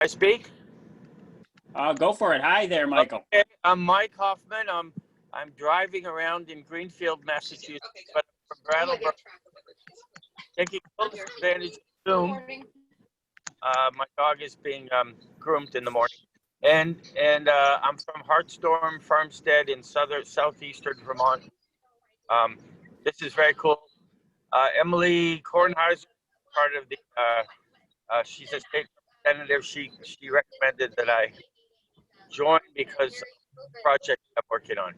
I speak? Go for it. Hi there, Michael. Okay. I'm Mike Hoffman. I'm driving around in Greenfield, Massachusetts, but I'm from Brattleboro, taking full advantage of Zoom. My dog is being groomed in the morning, and I'm from Hartstorm Farmstead in southeastern Vermont. This is very cool. Emily Kornheiser, part of the she's a state representative. She recommended that I join because of the project I'm working on.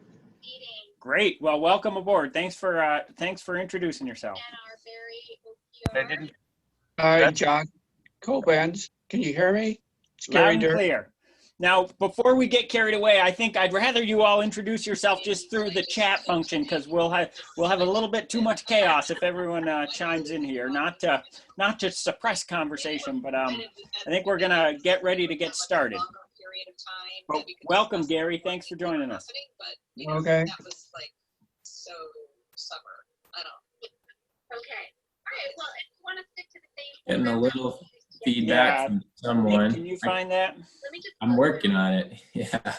Great. Well, welcome aboard. Thanks for introducing yourself. Hi, Jon Copans. Can you hear me? It's Loud and clear. Now, before we get carried away, I think I'd rather you all introduce yourself just through the chat function, because we'll have a little bit too much chaos if everyone chimes in here. Not to suppress conversation, but I think we're gonna get ready to get started. Well, welcome, Gary. Thanks for joining us. Okay. That was like so summer. I don't. Okay. All right. Well, if you want to stick to the same. Getting a little feedback from someone. Nick, can you find that? I'm working on it. Yeah.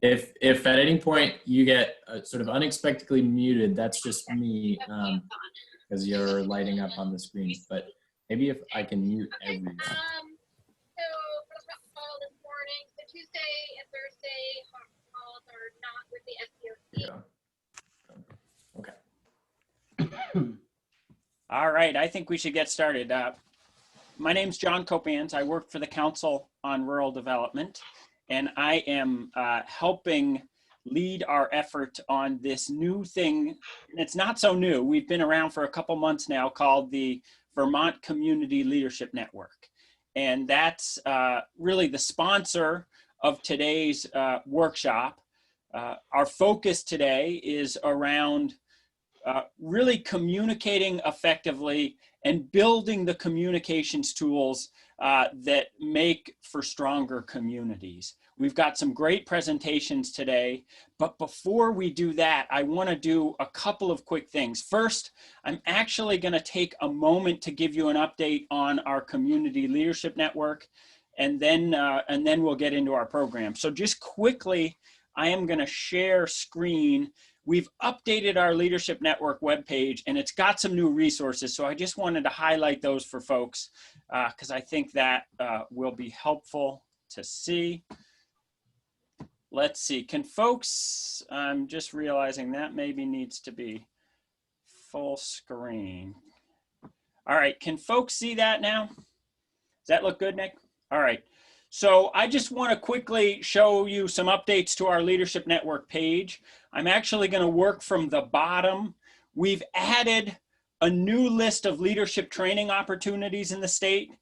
If at any point you get sort of unexpectedly muted, that's just me because you're lighting up on the screen. But maybe if I can mute everyone. So for the call this morning, so Tuesday and Thursday calls are not with the SPOC. Okay. All right. I think we should get started. My name's Jon Copans. I work for the Council on Rural Development, and I am helping lead our effort on this new thing. It's not so new. We've been around for a couple months now, called the Vermont Community Leadership Network. And that's really the sponsor of today's workshop. Our focus today is around really communicating effectively and building the communications tools that make for stronger communities. We've got some great presentations today, but before we do that, I want to do a couple of quick things. First, I'm actually going to take a moment to give you an update on our Community Leadership Network, and then we'll get into our program. So just quickly, I am going to share screen. We've updated our Leadership Network webpage, and it's got some new resources. So I just wanted to highlight those for folks because I think that will be helpful to see. Let's see, can folks, I'm just realizing that maybe needs to be full screen. All right, can folks see that now? Does that look good, Nick? All right. So I just want to quickly show you some updates to our Leadership Network page. I'm actually going to work from the bottom. We've added a new list of leadership training opportunities in the state,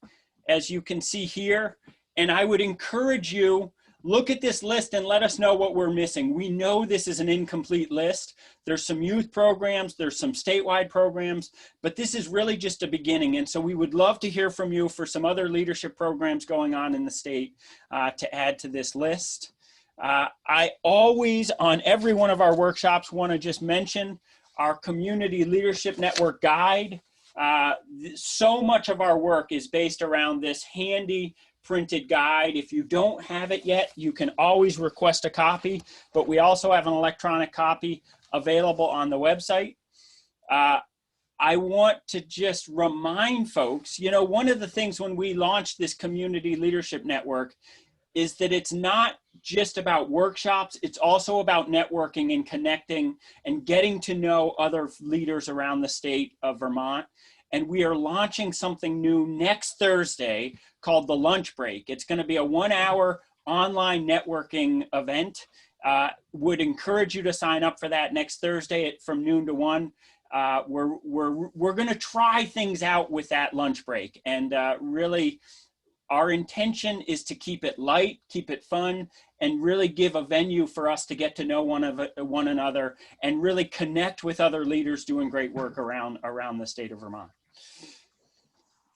as you can see here. And I would encourage you, look at this list and let us know what we're missing. We know this is an incomplete list. There's some youth programs, there's some statewide programs, but this is really just a beginning. And so we would love to hear from you for some other leadership programs going on in the state to add to this list. I always, on every one of our workshops, want to just mention our Community Leadership Network guide. So much of our work is based around this handy printed guide. If you don't have it yet, you can always request a copy, but we also have an electronic copy available on the website. I want to just remind folks, you know, one of the things when we launched this Community Leadership Network is that it's not just about workshops, it's also about networking and connecting and getting to know other leaders around the state of Vermont. And we are launching something new next Thursday called the Lunch Break. It's going to be a 1-hour online networking event. Would encourage you to sign up for that next Thursday from noon to 1. We're going to try things out with that lunch break, and really our intention is to keep it light, keep it fun, and really give a venue for us to get to know one another and really connect with other leaders doing great work around the state of Vermont.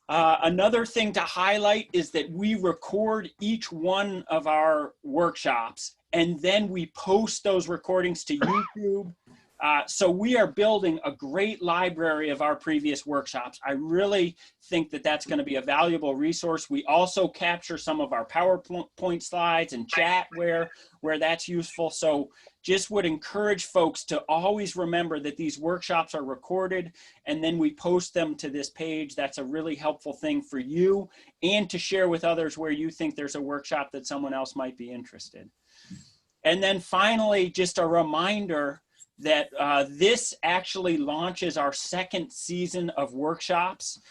Another thing to highlight is that we record each one of our workshops, and then we post those recordings to YouTube So we are building a great library of our previous workshops. I really think that that's going to be a valuable resource. We also capture some of our PowerPoint slides and chat where that's useful. So just would encourage folks to always remember that these workshops are recorded and then we post them to this page. That's a really helpful thing for you and to share with others where you think there's a workshop that someone else might be interested. And then finally, just a reminder that this actually launches our second season of workshops.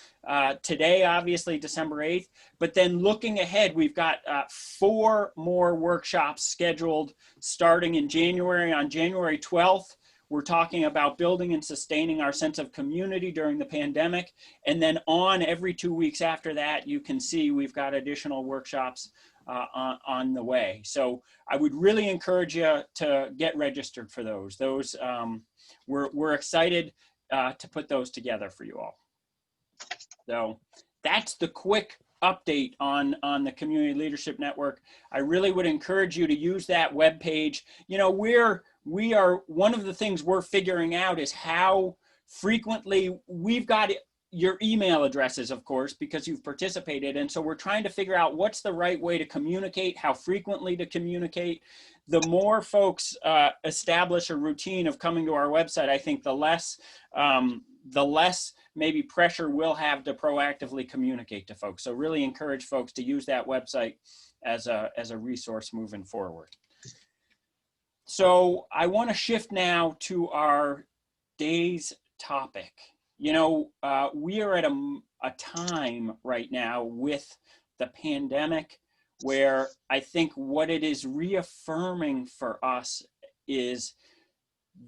Today, obviously, December 8th, but then looking ahead, we've got 4 more workshops scheduled starting in January. On January 12th, we're talking about building and sustaining our sense of community during the pandemic. And then on every 2 weeks after that, you can see we've got additional workshops on the way. So I would really encourage you to get registered for those. We're excited to put those together for you all. So that's the quick update on the Community Leadership Network. I really would encourage you to use that webpage. You know, we are one of the things we're figuring out is how frequently we've got your email addresses, of course, because you've participated. And so we're trying to figure out what's the right way to communicate, how frequently to communicate. The more folks establish a routine of coming to our website, I think the less maybe pressure we'll have to proactively communicate to folks. So really encourage folks to use that website as a resource moving forward. So I want to shift now to our day's topic. You know, we are at a time right now with the pandemic where I think what it is reaffirming for us is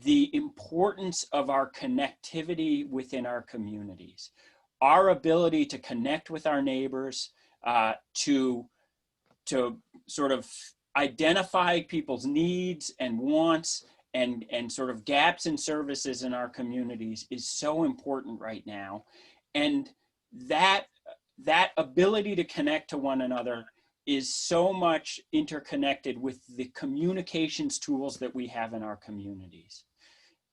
the importance of our connectivity within our communities, our ability to connect with our neighbors, to sort of identify people's needs and wants and sort of gaps in services in our communities is so important right now. And that ability to connect to one another is so much interconnected with the communications tools that we have in our communities.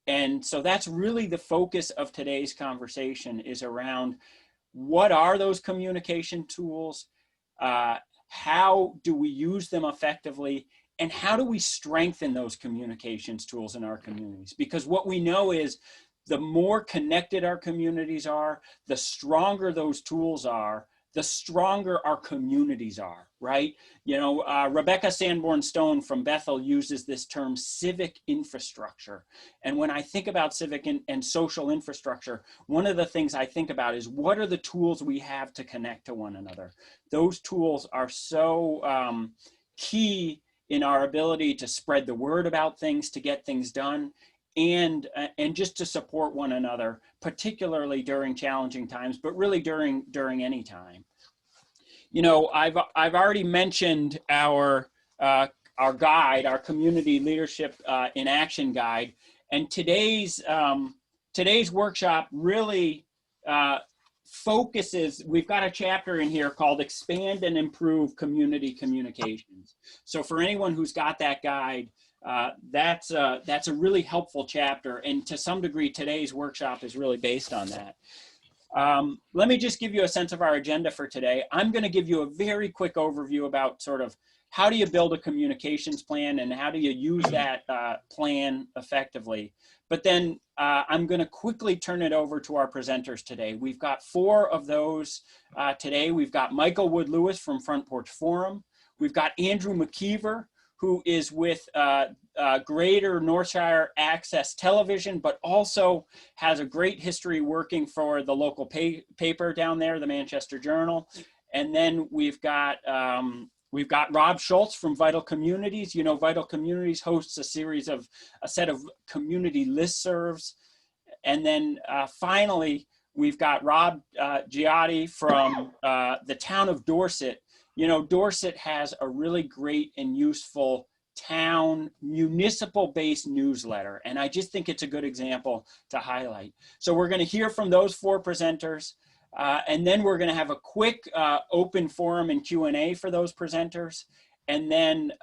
And so that's really the focus of today's conversation, is around what are those communication tools? How do we use them effectively? And how do we strengthen those communications tools in our communities? Because what we know is the more connected our communities are, the stronger those tools are, the stronger our communities are, right? You know, Rebecca Sanborn-Stone from Bethel uses this term civic infrastructure. And when I think about civic and social infrastructure, one of the things I think about is what are the tools we have to connect to one another? Those tools are so key in our ability to spread the word about things, to get things done, and just to support one another, particularly during challenging times, but really during any time. You know, I've already mentioned our guide, our community leadership in action guide, and today's workshop really focuses. We've got a chapter in here called Expand and Improve Community Communications. So for anyone who's got that guide, that's a really helpful chapter, and to some degree today's workshop is really based on that. Let me just give you a sense of our agenda for today. I'm going to give you a very quick overview about sort of how do you build a communications plan and how do you use that plan effectively. But then I'm going to quickly turn it over to our presenters today. We've got 4 of those today. We've got Michael Wood-Lewis from Front Porch Forum. We've got Andrew McKeever, who is with Greater Northshire Access Television, but also has a great history working for the local paper down there, the Manchester Journal. And then we've got Rob Schultz from Vital Communities. You know, Vital Communities hosts a set of community listservs. And then finally, we've got Rob Gaiotti from the town of Dorset. You know, Dorset has a really great and useful town municipal-based newsletter, and I just think it's a good example to highlight. So we're going to hear from those 4 presenters, and then we're going to have a quick open forum and Q&A for those presenters. And then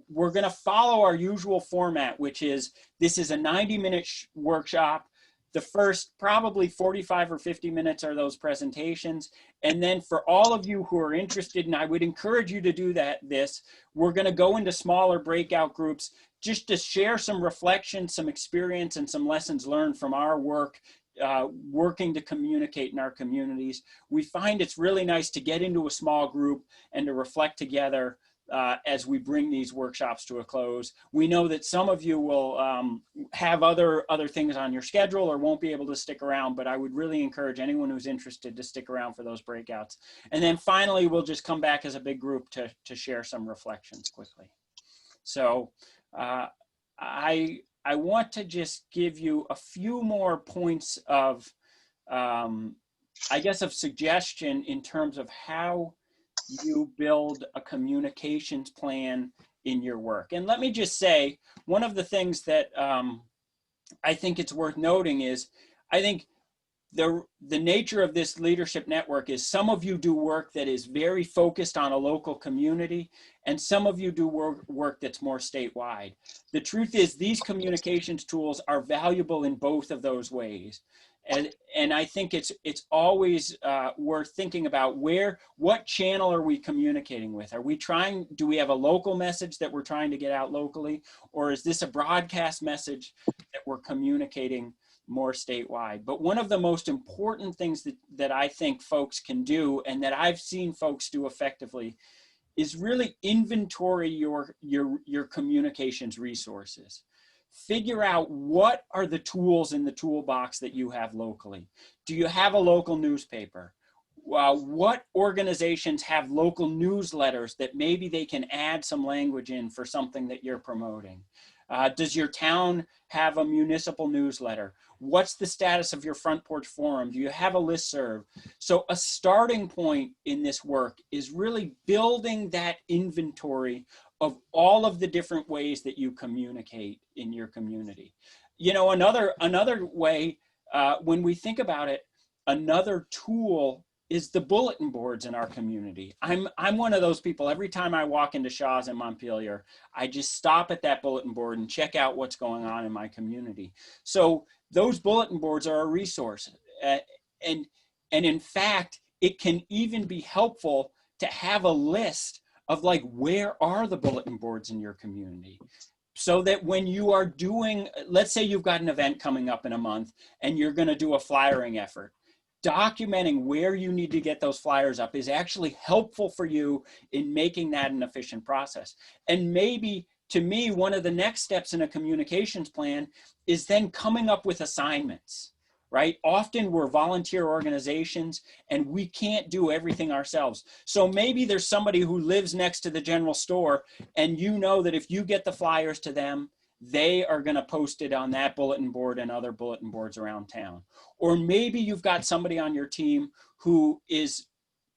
we're going to follow our usual format, which is this is a 90-minute workshop. The first probably 45 or 50 minutes are those presentations. And then for all of you who are interested, and I would encourage you to do this, we're going to go into smaller breakout groups just to share some reflection, some experience, and some lessons learned from our work, working to communicate in our communities. We find it's really nice to get into a small group and to reflect together as we bring these workshops to a close. We know that some of you will have other things on your schedule or won't be able to stick around, but I would really encourage anyone who's interested to stick around for those breakouts. And then finally, we'll just come back as a big group to share some reflections quickly. So I want to just give you a few more points of, I guess, of suggestion in terms of how you build a communications plan in your work. And let me just say, one of the things that I think it's worth noting is, I think the nature of this leadership network is some of you do work that is very focused on a local community, and some of you do work that's more statewide. The truth is these communications tools are valuable in both of those ways. And I think it's always worth thinking about what channel are we communicating with? Do we have a local message that we're trying to get out locally? Or is this a broadcast message that we're communicating more statewide? But one of the most important things that I think folks can do, and that I've seen folks do effectively, is really inventory your communications resources. Figure out what are the tools in the toolbox that you have locally. Do you have a local newspaper? What organizations have local newsletters that maybe they can add some language in for something that you're promoting? Does your town have a municipal newsletter? What's the status of your Front Porch Forum? Do you have a listserv? So a starting point in this work is really building that inventory of all of the different ways that you communicate in your community. You know, another way, when we think about it, another tool is the bulletin boards in our community. I'm one of those people, every time I walk into Shaw's in Montpelier, I just stop at that bulletin board and check out what's going on in my community. So those bulletin boards are a resource. And in fact, it can even be helpful to have a list of like, where are the bulletin boards in your community? So that when you are doing, let's say you've got an event coming up in a month and you're going to do a flyering effort, documenting where you need to get those flyers up is actually helpful for you in making that an efficient process. And maybe, to me, one of the next steps in a communications plan is then coming up with assignments, right? Often we're volunteer organizations and we can't do everything ourselves. So maybe there's somebody who lives next to the general store, and you know that if you get the flyers to them, they are going to post it on that bulletin board and other bulletin boards around town. Or maybe you've got somebody on your team who is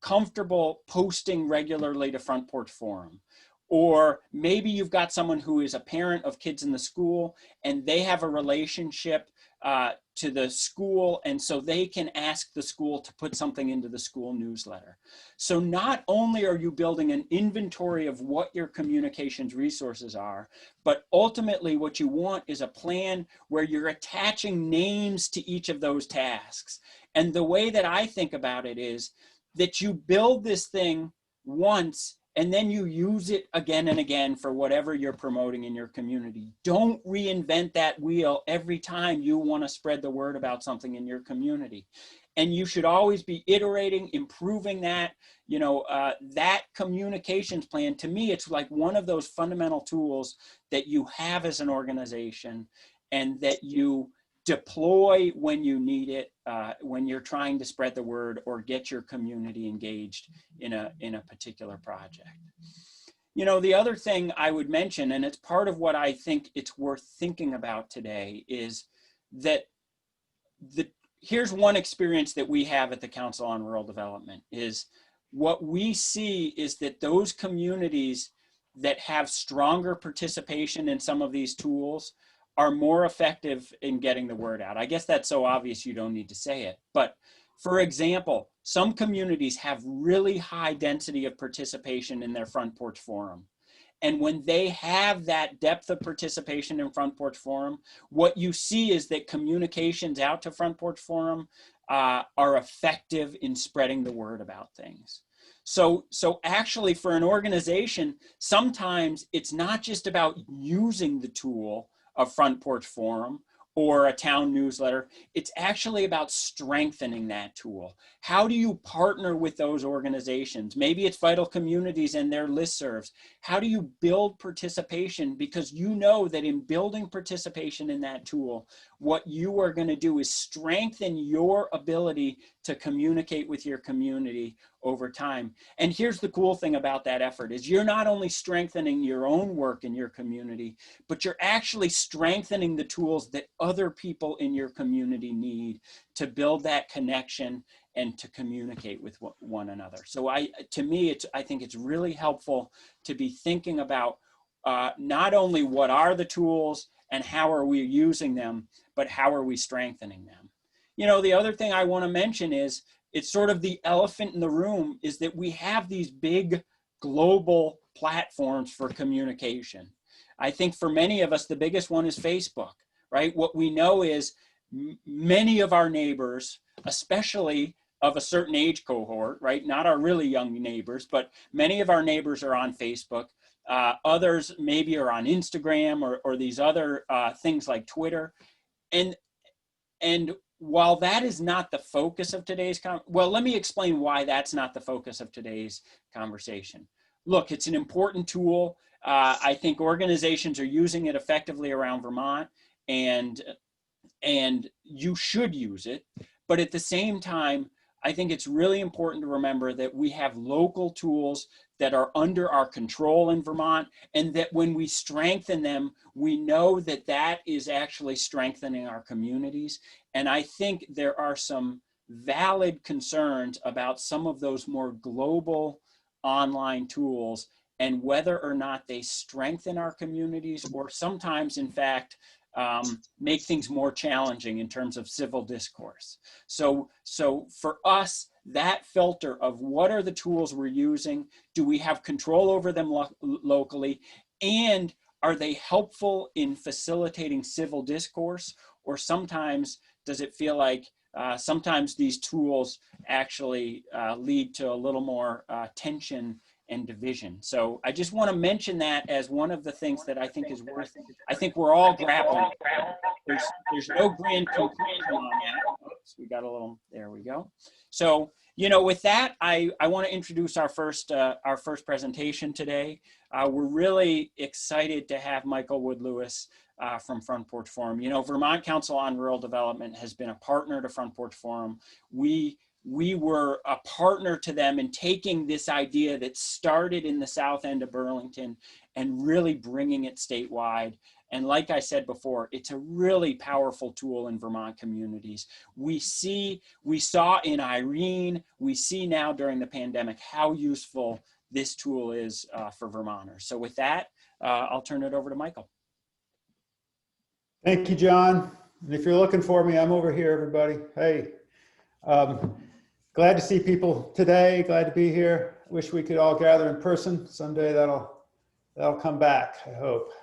comfortable posting regularly to Front Porch Forum. Or maybe you've got someone who is a parent of kids in the school and they have a relationship to the school, and so they can ask the school to put something into the school newsletter. So not only are you building an inventory of what your communications resources are, but ultimately what you want is a plan where you're attaching names to each of those tasks. And the way that I think about it is that you build this thing once and then you use it again and again for whatever you're promoting in your community. Don't reinvent that wheel every time you want to spread the word about something in your community. And you should always be iterating, improving that. You know, that communications plan, to me, it's like one of those fundamental tools that you have as an organization and that you deploy when you need it, when you're trying to spread the word or get your community engaged in a particular project. You know, the other thing I would mention, and it's part of what I think it's worth thinking about today, is that here's one experience that we have at the Council on Rural Development, is what we see is that those communities that have stronger participation in some of these tools are more effective in getting the word out. I guess that's so obvious you don't need to say it. But for example, some communities have really high density of participation in their Front Porch Forum. And when they have that depth of participation in Front Porch Forum, what you see is that communications out to Front Porch Forum are effective in spreading the word about things. So actually for an organization, sometimes it's not just about using the tool of Front Porch Forum or a town newsletter. It's actually about strengthening that tool. How do you partner with those organizations? Maybe it's Vital Communities and their listservs. How do you build participation? Because you know that in building participation in that tool, what you are going to do is strengthen your ability to communicate with your community over time. And here's the cool thing about that effort is you're not only strengthening your own work in your community, but you're actually strengthening the tools that other people in your community need to build that connection and to communicate with one another. So to me, I think it's really helpful to be thinking about not only what are the tools and how are we using them, but how are we strengthening them? You know, the other thing I want to mention is, it's sort of the elephant in the room, is that we have these big global platforms for communication. I think for many of us, the biggest one is Facebook, right? What we know is many of our neighbors, especially of a certain age cohort, right? Not our really young neighbors, but many of our neighbors are on Facebook. Others maybe are on Instagram or these other things like Twitter. And while that is not the focus of today's well, let me explain why that's not the focus of today's conversation. Look, it's an important tool. I think organizations are using it effectively around Vermont, and you should use it. But at the same time, I think it's really important to remember that we have local tools that are under our control in Vermont, and that when we strengthen them, we know that that is actually strengthening our communities. And I think there are some valid concerns about some of those more global online tools and whether or not they strengthen our communities or sometimes, in fact, make things more challenging in terms of civil discourse. So for us, that filter of what are the tools we're using, do we have control over them locally, and are they helpful in facilitating civil discourse, or sometimes does it feel like sometimes these tools actually lead to a little more tension and division. So I just want to mention that as one of the things that I think is worth, I think we're all grappling. There's no grand conclusion on that. Oops, we got a little, there we go. So, you know, with that, I want to introduce our first presentation today. We're really excited to have Michael Wood-Lewis from Front Porch Forum. You know, Vermont Council on Rural Development has been a partner to Front Porch Forum. We were a partner to them in taking this idea that started in the south end of Burlington and really bringing it statewide. And like I said before, it's a really powerful tool in Vermont communities. We saw in Irene, we see now during the pandemic how useful this tool is for Vermonters. So with that, I'll turn it over to Michael. Thank you, John. And if you're looking for me, I'm over here, everybody. Hey. Glad to see people today. Glad to be here. Wish we could all gather in person someday. That'll come back, I hope.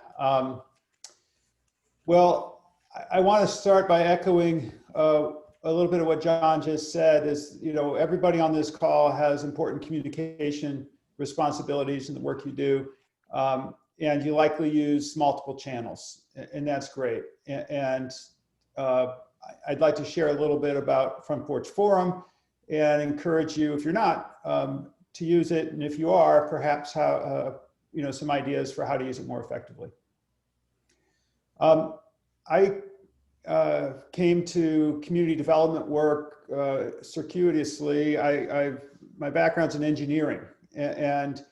Well, I want to start by echoing a little bit of what John just said. Is, you know, everybody on this call has important communication responsibilities in the work you do, and you likely use multiple channels, and that's great. And I'd like to share a little bit about Front Porch Forum and encourage you, if you're not, to use it, and if you are, perhaps how you know, some ideas for how to use it more effectively. I came to community development work circuitously. My background's in engineering, and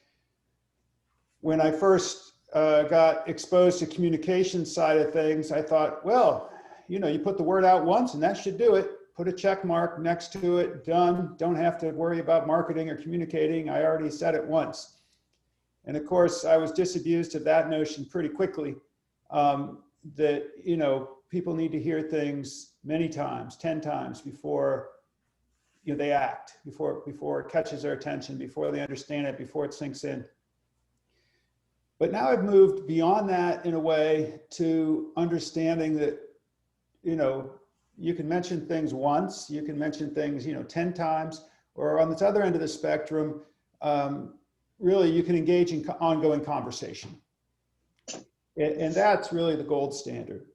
when I first got exposed to communication side of things, I thought, well, you know, you put the word out once and that should do it. Put a check mark next to it, done. Don't have to worry about marketing or communicating. I already said it once. And of course, I was disabused of that notion pretty quickly, that, you know, people need to hear things many times, 10 times before, you know, they act, before it catches their attention, before they understand it, before it sinks in. But now I've moved beyond that in a way to understanding that, you know, you can mention things once, you can mention things, 10 times, or on this other end of the spectrum, really you can engage in ongoing conversation. And that's really the gold standard.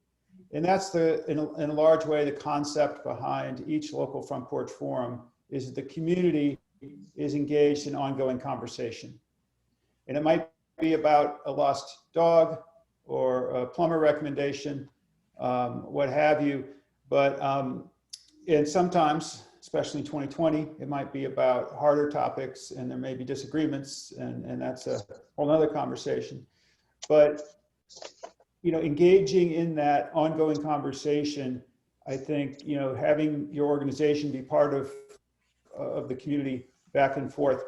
And that's in a large way, the concept behind each local Front Porch Forum is that the community is engaged in ongoing conversation. And it might be about a lost dog or a plumber recommendation, what have you. But and sometimes, especially in 2020, it might be about harder topics and there may be disagreements, and that's a whole other conversation. But engaging in that ongoing conversation, I think, having your organization be part of the community back and forth,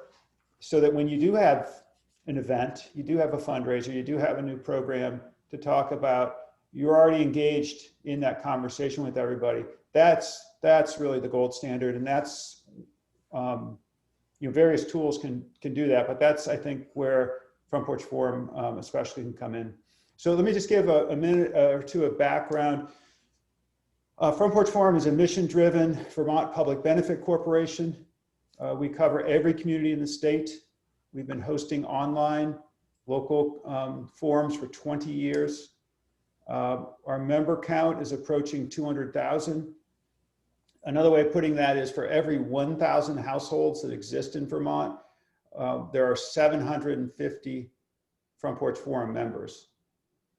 so that when you do have an event, you do have a fundraiser, you do have a new program to talk about, you're already engaged in that conversation with everybody. That's really the gold standard, and that's various tools can do that, but that's, I think, where Front Porch Forum especially can come in. So let me just give a minute or two of background. Front Porch Forum is a mission-driven Vermont public benefit corporation. We cover every community in the state. We've been hosting online local forums for 20 years. Our member count is approaching 200,000. Another way of putting that is for every 1,000 households that exist in Vermont, there are 750 Front Porch Forum members.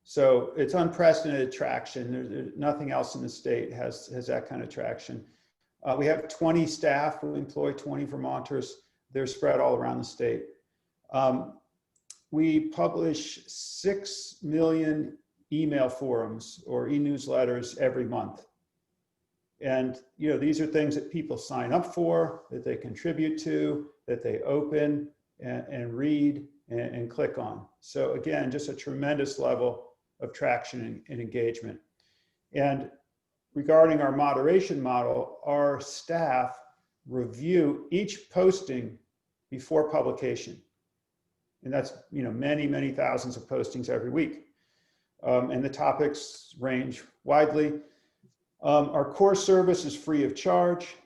So it's unprecedented traction. There's nothing else in the state has that kind of traction. We have 20 staff. We employ 20 Vermonters. They're spread all around the state. We publish 6 million email forums or e-newsletters every month. And these are things that people sign up for, that they contribute to, that they open and read and click on. So again, just a tremendous level of traction and engagement. And regarding our moderation model, our staff review each posting before publication. And that's many thousands of postings every week. And the topics range widely. Our core service is free of charge.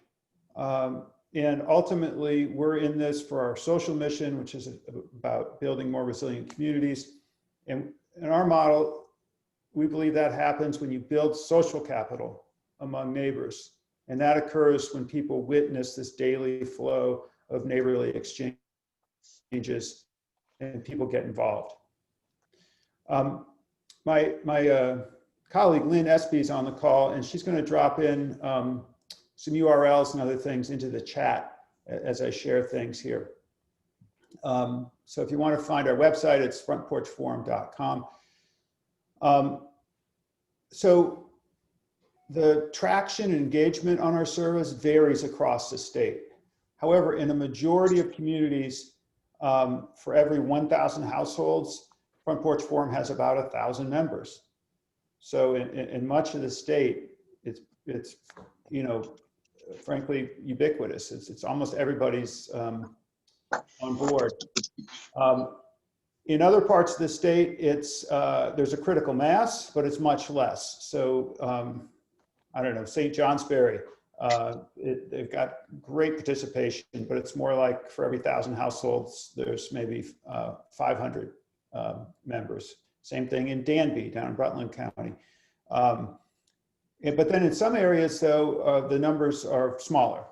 And ultimately, we're in this for our social mission, which is about building more resilient communities. And in our model, we believe that happens when you build social capital among neighbors. And that occurs when people witness this daily flow of neighborly exchanges and people get involved. My colleague Lynn Espy is on the call, and she's going to drop in some URLs and other things into the chat as I share things here. So if you want to find our website, it's frontporchforum.com. So the traction and engagement on our service varies across the state. However, in a majority of communities, for every 1,000 households, Front Porch Forum has about 1,000 members. So in much of the state, it's frankly ubiquitous. It's almost everybody's on board. In other parts of the state, there's a critical mass, but it's much less. So I don't know, St. Johnsbury, they've got great participation, but it's more like for every 1,000 households, there's maybe 500 members. Same thing in Danby, down in Rutland County. But then in some areas, though, the numbers are smaller.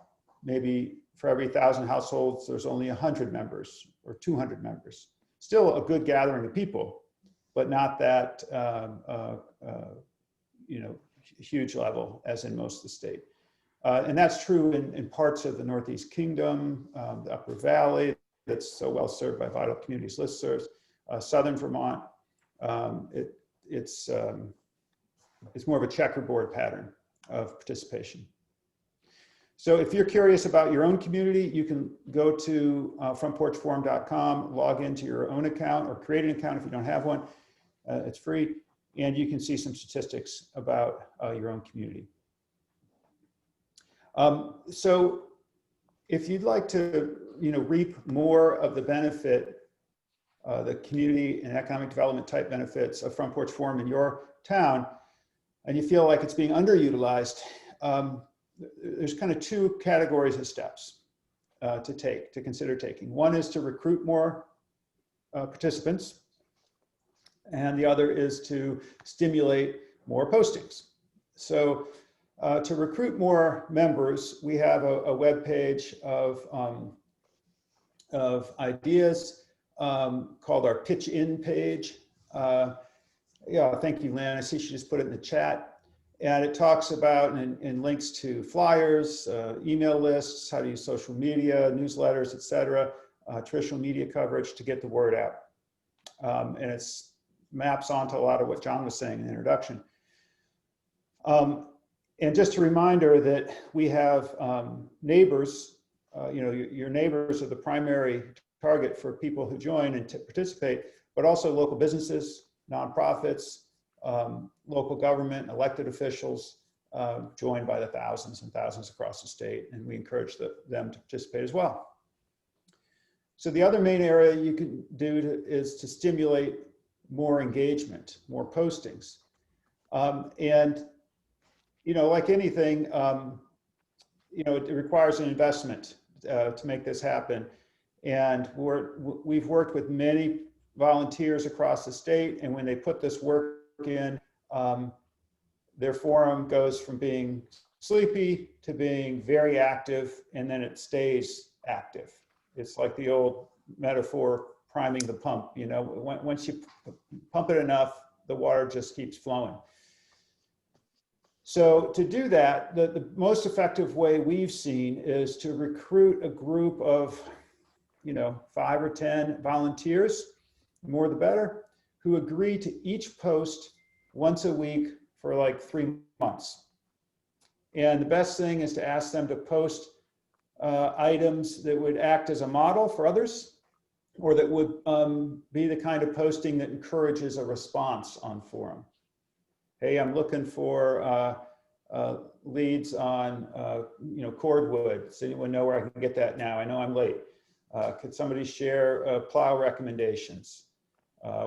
Maybe for every 1,000 households, there's only 100 members or 200 members. Still a good gathering of people, but not that huge level as in most of the state. And that's true in parts of the Northeast Kingdom, the Upper Valley, that's so well served by Vital Communities listservs. Southern Vermont, it's more of a checkerboard pattern of participation. So if you're curious about your own community, you can go to frontporchforum.com, log into your own account or create an account if you don't have one. It's free, and you can see some statistics about your own community. So if you'd like to reap more of the benefit the community and economic development type benefits of Front Porch Forum in your town, and you feel like it's being underutilized, there's kind of two categories of steps to consider taking. One is to recruit more participants, and the other is to stimulate more postings. So to recruit more members, we have a web page of ideas called our Pitch In page. Yeah, thank you, Lynn. I see she just put it in the chat. And it talks about and links to flyers, email lists, how to use social media, newsletters, etc., traditional media coverage to get the word out. And it's maps onto a lot of what John was saying in the introduction. And just a reminder that we have neighbors, your neighbors are the primary target for people who join and to participate, but also local businesses, nonprofits, local government, elected officials, joined by the thousands and thousands across the state, and we encourage them to participate as well. So the other main area you can do is to stimulate more engagement, more postings. And, like anything, it requires an investment to make this happen. And we've worked with many volunteers across the state, and when they put this work in, their forum goes from being sleepy to being very active, and then it stays active. It's like the old metaphor, priming the pump. Once you pump it enough, the water just keeps flowing. So to do that, the most effective way we've seen is to recruit a group of 5 or 10 volunteers, the more the better, who agree to each post once a week for like 3 months. And the best thing is to ask them to post items that would act as a model for others, or that would be the kind of posting that encourages a response on forum. Hey, I'm looking for leads on cordwood. Does anyone know where I can get that now? I know I'm late. Could somebody share plow recommendations?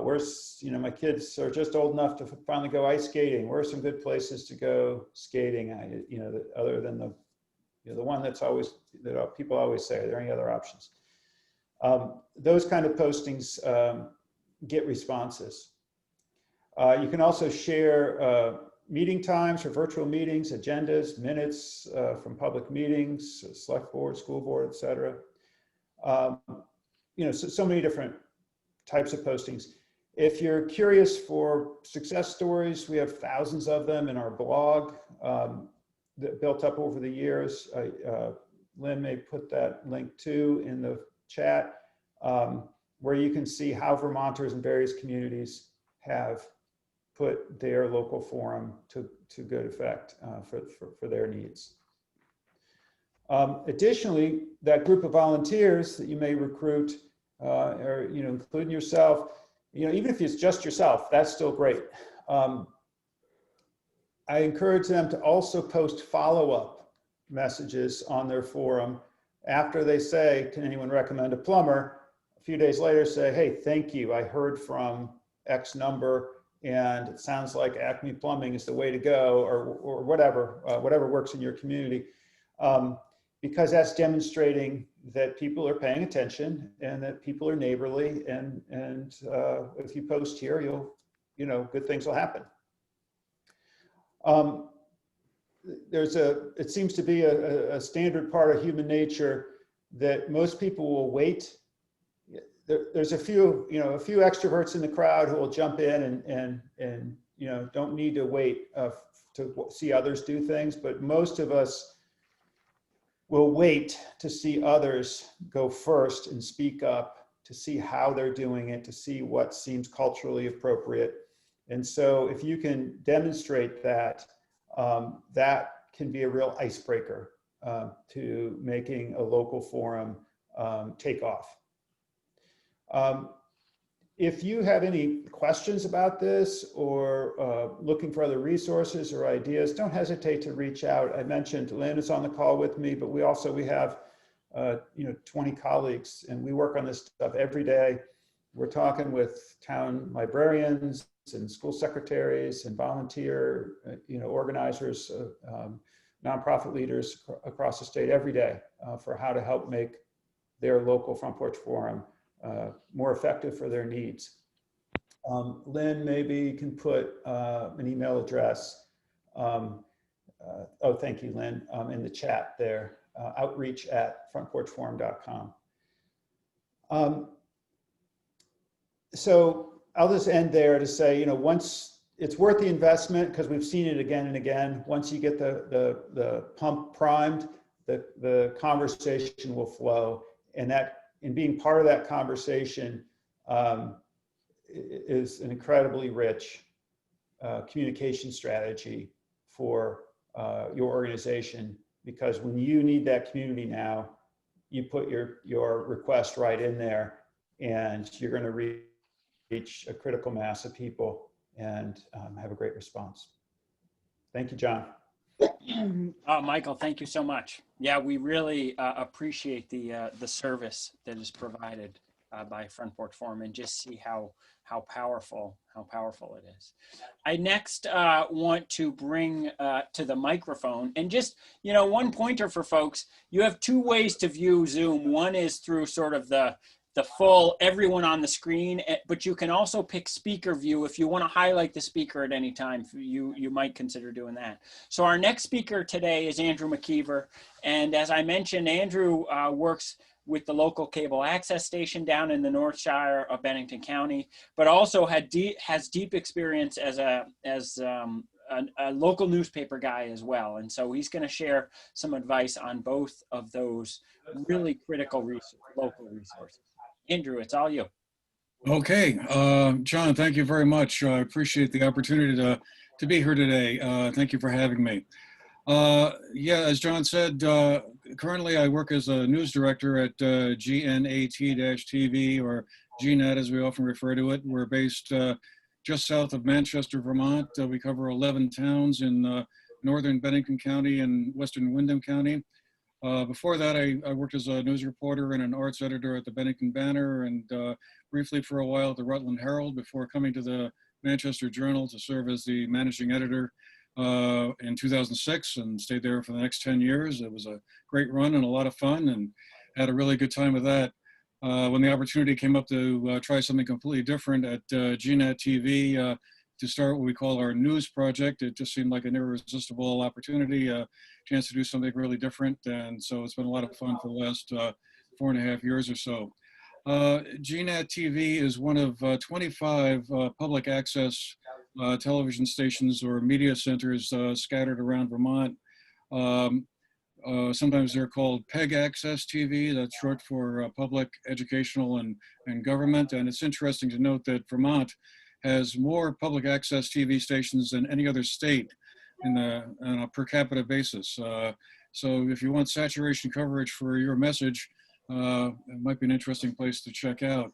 Where's, my kids are just old enough to finally go ice skating. Where are some good places to go skating? Other than the one that people always say, are there any other options? Those kind of postings get responses. You can also share meeting times for virtual meetings, agendas, minutes from public meetings, select board, school board, etc. So many different types of postings. If you're curious for success stories, we have thousands of them in our blog that built up over the years. Lynn may put that link too in the chat, where you can see how Vermonters in various communities have put their local forum to good effect for their needs. Additionally, that group of volunteers that you may recruit, or including yourself, even if it's just yourself, that's still great. I encourage them to also post follow-up messages on their forum after they say, can anyone recommend a plumber? A few days later say, hey, thank you, I heard from X number, and it sounds like Acme Plumbing is the way to go, or whatever works in your community. Because that's demonstrating that people are paying attention and that people are neighborly, and if you post here, good things will happen. It seems to be a standard part of human nature that most people will wait. There's a few extroverts in the crowd who will jump in and don't need to wait to see others do things, but most of us will wait to see others go first and speak up, to see how they're doing it, to see what seems culturally appropriate. And so if you can demonstrate that, that can be a real icebreaker to making a local forum take off. If you have any questions about this, or looking for other resources or ideas, don't hesitate to reach out. I mentioned Lynn is on the call with me, but we have 20 colleagues, and we work on this stuff every day. we're talking with town librarians and school secretaries and volunteer, organizers, nonprofit leaders across the state every day for how to help make their local Front Porch Forum more effective for their needs. Lynn maybe can put an email address. Thank you, Lynn, in the chat there, outreach@frontporchforum.com. So I'll just end there to say, once it's worth the investment, because we've seen it again and again. Once you get the pump primed, the conversation will flow, and being part of that conversation is an incredibly rich communication strategy for your organization, because when you need that community now, you put your request right in there, and you're going to reach a critical mass of people and have a great response. Thank you, John. Michael, thank you so much. Yeah, we really appreciate the service that is provided by Front Porch Forum, and just see how powerful it is. I next want to bring to the microphone, and just, one pointer for folks. You have two ways to view Zoom. One is through sort of the full everyone on the screen, but you can also pick speaker view if you want to highlight the speaker at any time. You might consider doing that. So our next speaker today is Andrew McKeever, and as I mentioned, Andrew works with the local cable access station down in the North Shire of Bennington County, but also has deep experience as a local newspaper guy as well. And so he's going to share some advice on both of those really critical local resources. Andrew, it's all you. Okay, John, thank you very much. I appreciate the opportunity to be here today. Thank you for having me. Yeah, as John said, currently I work as a news director at GNAT-TV, or GNAT as we often refer to it. We're based just south of Manchester, Vermont. We cover 11 towns in northern Bennington County and western Windham County. Before that, I worked as a news reporter and an arts editor at the Bennington Banner, and briefly for a while at the Rutland Herald, before coming to the Manchester Journal to serve as the managing editor in 2006, and stayed there for the next 10 years. It was a great run and a lot of fun, and had a really good time with that. When the opportunity came up to try something completely different at GNAT TV, to start what we call our news project, it just seemed like an irresistible opportunity, a chance to do something really different. And so it's been a lot of fun for the last 4.5 years or so. GNAT TV is one of 25 public access television stations or media centers scattered around Vermont. Sometimes they're called PEG Access TV, that's short for Public, Educational, and Government. And it's interesting to note that Vermont has more public access TV stations than any other state on a per capita basis. So if you want saturation coverage for your message, it might be an interesting place to check out.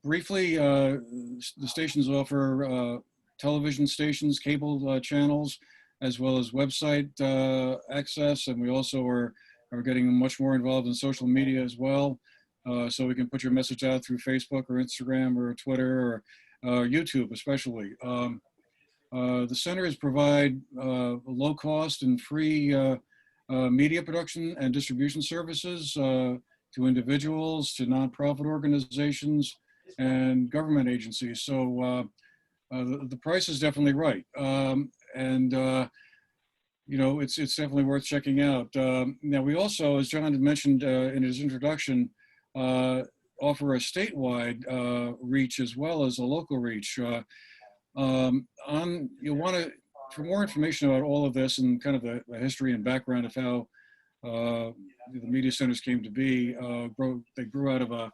Briefly, the stations offer television stations, cable channels, as well as website access, and we also are getting much more involved in social media as well. So we can put your message out through Facebook or Instagram or Twitter or YouTube especially. The centers provide low cost and free media production and distribution services to individuals, to nonprofit organizations, and government agencies. So the price is definitely right. It's definitely worth checking out. Now we also, as John had mentioned in his introduction, offer a statewide reach as well as a local reach. For more information about all of this and kind of the history and background of how the media centers came to be, they grew out of a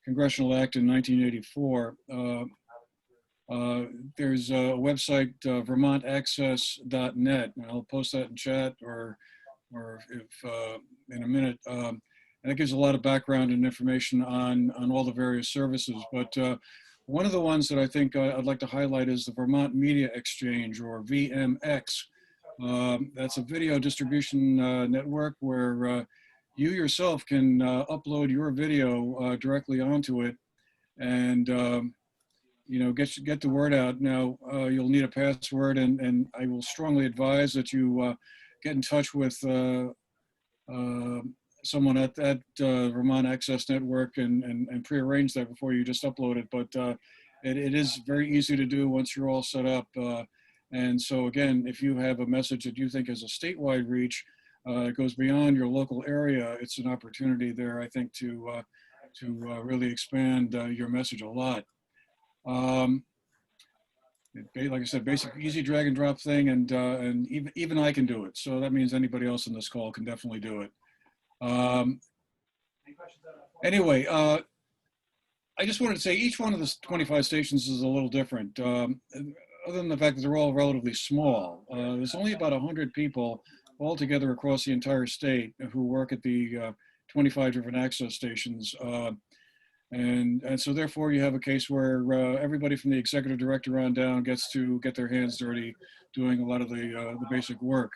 congressional act in 1984. There's a website, vermontaccess.net, and I'll post that in chat or if in a minute. And it gives a lot of background and information on all the various services. But one of the ones that I think I'd like to highlight is the Vermont Media Exchange, or VMX. That's a video distribution network where you yourself can upload your video directly onto it. and you know, get the word out. Now, you'll need a password, and I will strongly advise that you get in touch with someone at Vermont Access Network and prearrange that before you just upload it. But it is very easy to do once you're all set up. And so again, if you have a message that you think has a statewide reach, it goes beyond your local area, it's an opportunity there, I think, to really expand your message a lot. Like I said, basic, easy drag and drop thing, and even I can do it. So that means anybody else in this call can definitely do it. Anyway, I just wanted to say each one of the 25 stations is a little different. Other than the fact that they're all relatively small, there's only about 100 people all together across the entire state who work at the 25 different access stations. And so therefore you have a case where everybody from the executive director on down gets to get their hands dirty doing a lot of the basic work.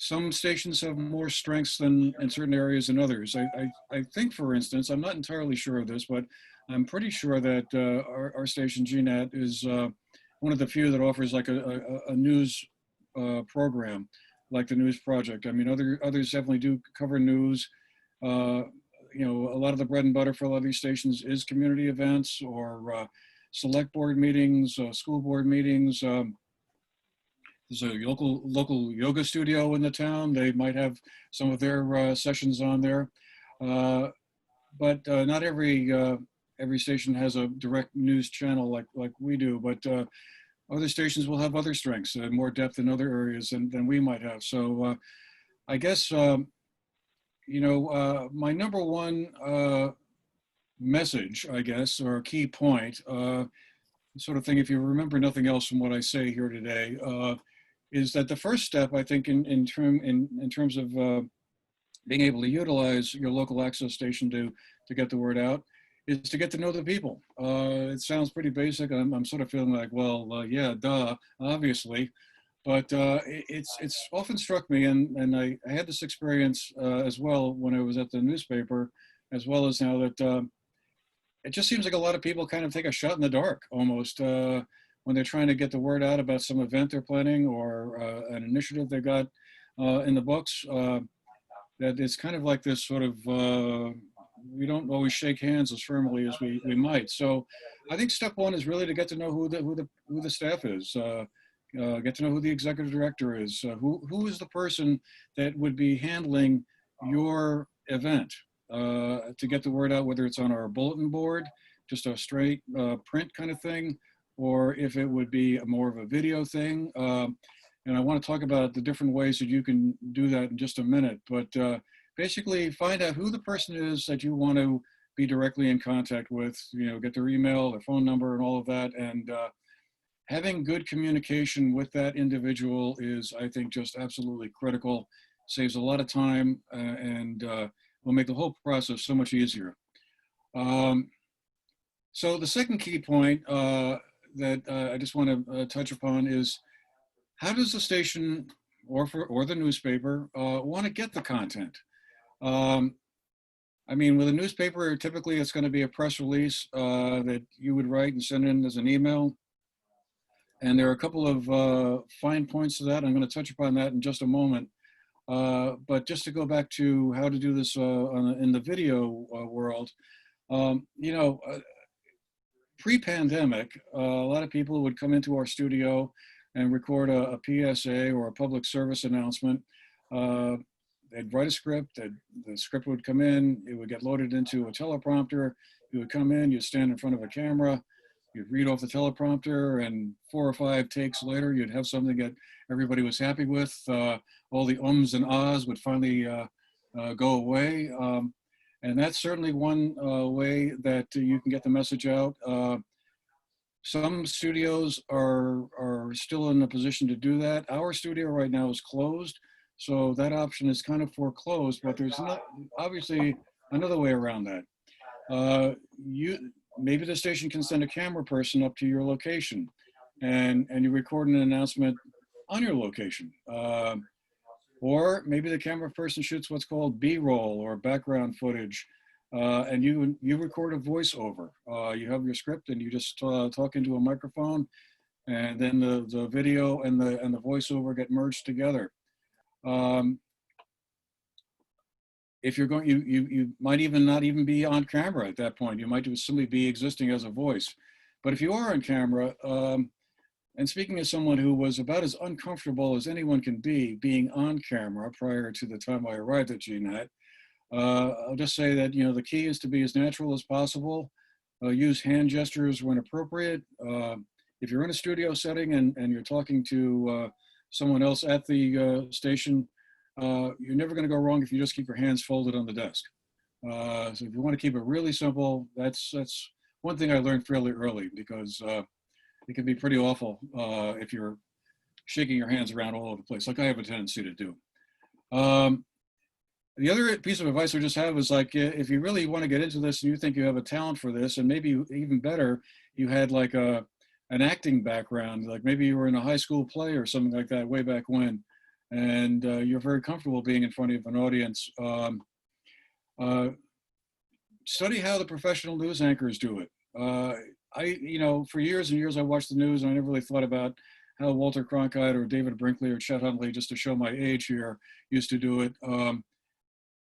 Some stations have more strengths than in certain areas than others. I think, for instance, I'm not entirely sure of this, but I'm pretty sure that our station, GNAT, is one of the few that offers like a news program, like the News Project. I mean, others definitely do cover news. You know, a lot of the bread and butter for a lot of these stations is community events or select board meetings, school board meetings. There's a local yoga studio in the town. They might have some of their sessions on there, but not every station has a direct news channel like we do. But other stations will have other strengths, more depth in other areas than we might have. So I guess you know, my number one message, I guess, or key point, sort of thing, if you remember nothing else from what I say here today, is that the first step, I think, in terms of being able to utilize your local access station to get the word out, is to get to know the people. It sounds pretty basic. I'm sort of feeling like, well, yeah, duh, obviously. But it's often struck me, and I had this experience as well when I was at the newspaper, as well as now, that it just seems like a lot of people kind of take a shot in the dark almost when they're trying to get the word out about some event they're planning or an initiative they got in the books. That it's kind of like this sort of, we don't always shake hands as firmly as we might. So I think step one is really to get to know who the staff is. Get to know who the executive director is. Who is the person that would be handling your event to get the word out, whether it's on our bulletin board, just a straight print kind of thing, or if it would be more of a video thing. And I want to talk about the different ways that you can do that in just a minute. But basically find out who the person is that you want to be directly in contact with, you know, get their email, their phone number, and all of that. And having good communication with that individual is, I think, just absolutely critical. Saves a lot of time and will make the whole process so much easier. So the second key point that I just want to touch upon is, how does the station or the newspaper want to get the content? I mean, with a newspaper, typically it's going to be a press release that you would write and send in as an email. And there are a couple of fine points to that. I'm going to touch upon that in just a moment. But just to go back to how to do this in the video world, you know, pre-pandemic, a lot of people would come into our studio and record a PSA or a public service announcement. They'd write a script, the script would come in, it would get loaded into a teleprompter, you would come in, you'd stand in front of a camera, you'd read off the teleprompter, and 4 or 5 takes later, you'd have something that everybody was happy with. All the ums and ahs would finally go away. And that's certainly one way that you can get the message out. Some studios are still in a position to do that. Our studio right now is closed, so that option is kind of foreclosed, but there's not, obviously another way around that. Maybe the station can send a camera person up to your location and you record an announcement on your location. Or maybe the camera person shoots what's called B-roll or background footage and you record a voiceover. You have your script and you just talk into a microphone, and then the video and the voiceover get merged together. If you're going, you might even not even be on camera at that point. You might just simply be existing as a voice. But if you are on camera, and speaking as someone who was about as uncomfortable as anyone can be being on camera prior to the time I arrived at GNet, I'll just say that, you know, the key is to be as natural as possible. Use hand gestures when appropriate. If you're in a studio setting and you're talking to someone else at the station, you're never going to go wrong if you just keep your hands folded on the desk. So if you want to keep it really simple, that's one thing I learned fairly early, because it can be pretty awful if you're shaking your hands around all over the place, like I have a tendency to do. The other piece of advice I just have is, like, if you really want to get into this and you think you have a talent for this, and maybe even better, you had like an acting background, like maybe you were in a high school play or something like that way back when, and you're very comfortable being in front of an audience. Study how the professional news anchors do it. You know, for years and years I watched the news and I never really thought about how Walter Cronkite or David Brinkley or Chet Huntley, just to show my age here, used to do it.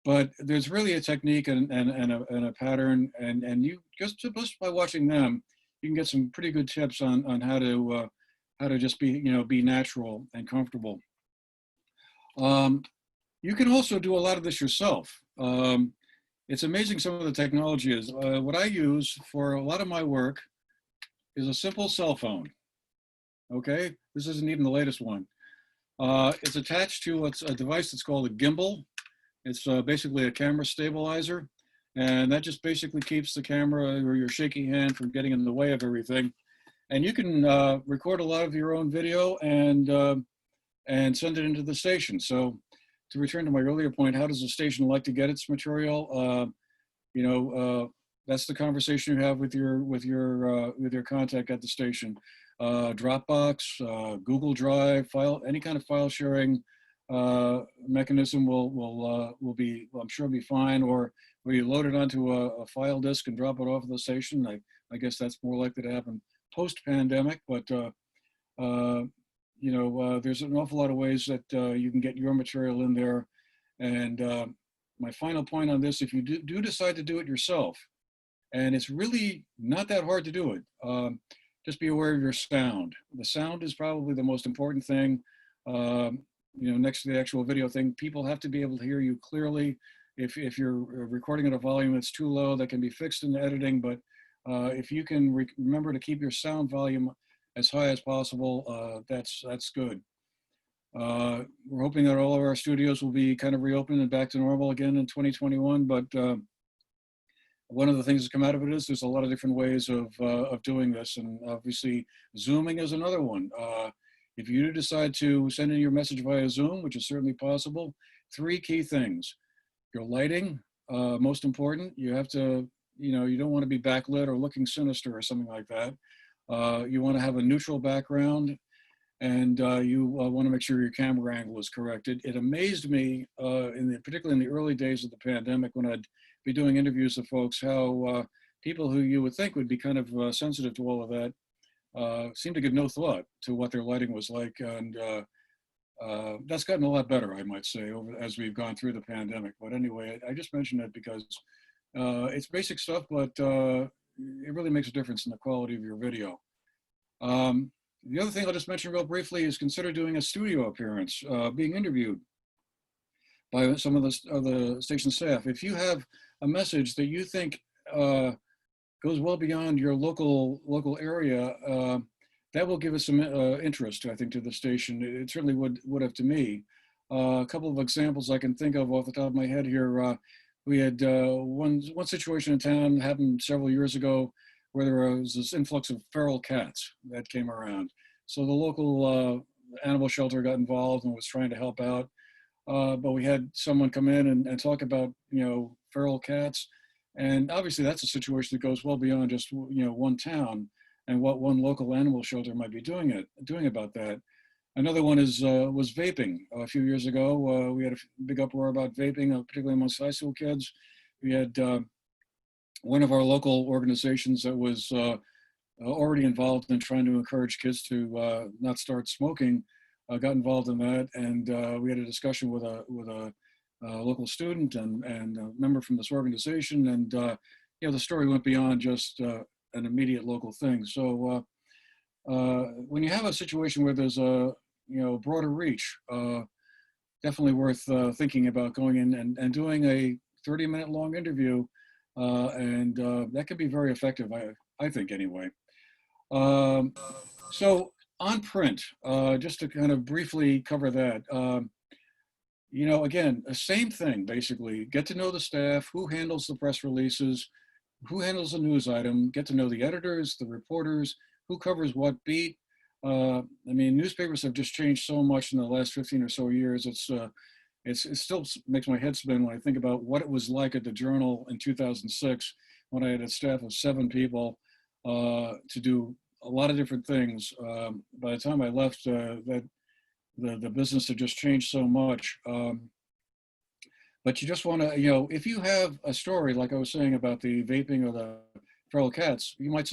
But there's really a technique and a pattern, and you just by watching them, you can get some pretty good tips on how to just be, you know, be natural and comfortable. You can also do a lot of this yourself. It's amazing some of the technology is. What I use for a lot of my work is a simple cell phone. Okay, this isn't even the latest one. It's attached to a device that's called a gimbal. It's basically a camera stabilizer, and that just basically keeps the camera or your shaky hand from getting in the way of everything. And you can record a lot of your own video and send it into the station. So to return to my earlier point, how does the station like to get its material? You know, that's the conversation you have with your contact at the station. Dropbox, Google Drive, any kind of file sharing mechanism will be, I'm sure, be fine. Or where you load it onto a file disk and drop it off at the station. I guess that's more likely to happen post-pandemic, but you know, there's an awful lot of ways that you can get your material in there. And my final point on this, if you do decide to do it yourself, and it's really not that hard to do it, just be aware of your sound. The sound is probably the most important thing. You know, next to the actual video thing, people have to be able to hear you clearly. If you're recording at a volume that's too low, that can be fixed in the editing, but if you can remember to keep your sound volume as high as possible, that's good. We're hoping that all of our studios will be kind of reopened and back to normal again in 2021, but one of the things that come out of it is there's a lot of different ways of doing this, and obviously Zooming is another one. If you decide to send in your message via Zoom, which is certainly possible, 3 key things. Your lighting, most important. You have to, you know, you don't want to be backlit or looking sinister or something like that. You want to have a neutral background, and you want to make sure your camera angle is correct. It amazed me, particularly in the early days of the pandemic, when I'd be doing interviews with folks, how people who you would think would be kind of sensitive to all of that seemed to give no thought to what their lighting was like. And that's gotten a lot better, I might say, as we've gone through the pandemic. But anyway, I just mentioned that because it's basic stuff, but it really makes a difference in the quality of your video. The other thing I'll just mention real briefly is consider doing a studio appearance, being interviewed by some of the station staff. If you have a message that you think goes well beyond your local area, that will give us some interest, I think, to the station. It certainly would have to me. A couple of examples I can think of off the top of my head here. We had one situation in town happened several years ago where there was this influx of feral cats that came around. So the local animal shelter got involved and was trying to help out. But we had someone come in and talk about, you know, feral cats. And obviously that's a situation that goes well beyond just, you know, one town and what one local animal shelter might be doing about that. Another one was vaping. A few years ago, we had a big uproar about vaping, particularly amongst high school kids. We had one of our local organizations that was already involved in trying to encourage kids to not start smoking got involved in that, and we had a discussion with a local student and a member from this organization, and you know, the story went beyond just an immediate local thing. So when you have a situation where there's a broader reach, definitely worth thinking about going in and doing a 30-minute long interview, and that could be very effective, I think, anyway. So on print, just to kind of briefly cover that, again, the same thing, basically. Get to know the staff, who handles the press releases, who handles the news item, get to know the editors, the reporters, who covers what beat. I mean, newspapers have just changed so much in the last 15 or so years. It still makes my head spin when I think about what it was like at the Journal in 2006, when I had a staff of 7 people to do a lot of different things. By the time I left, the business had just changed so much. But you just want to, if you have a story, like I was saying about the vaping of the feral cats, you might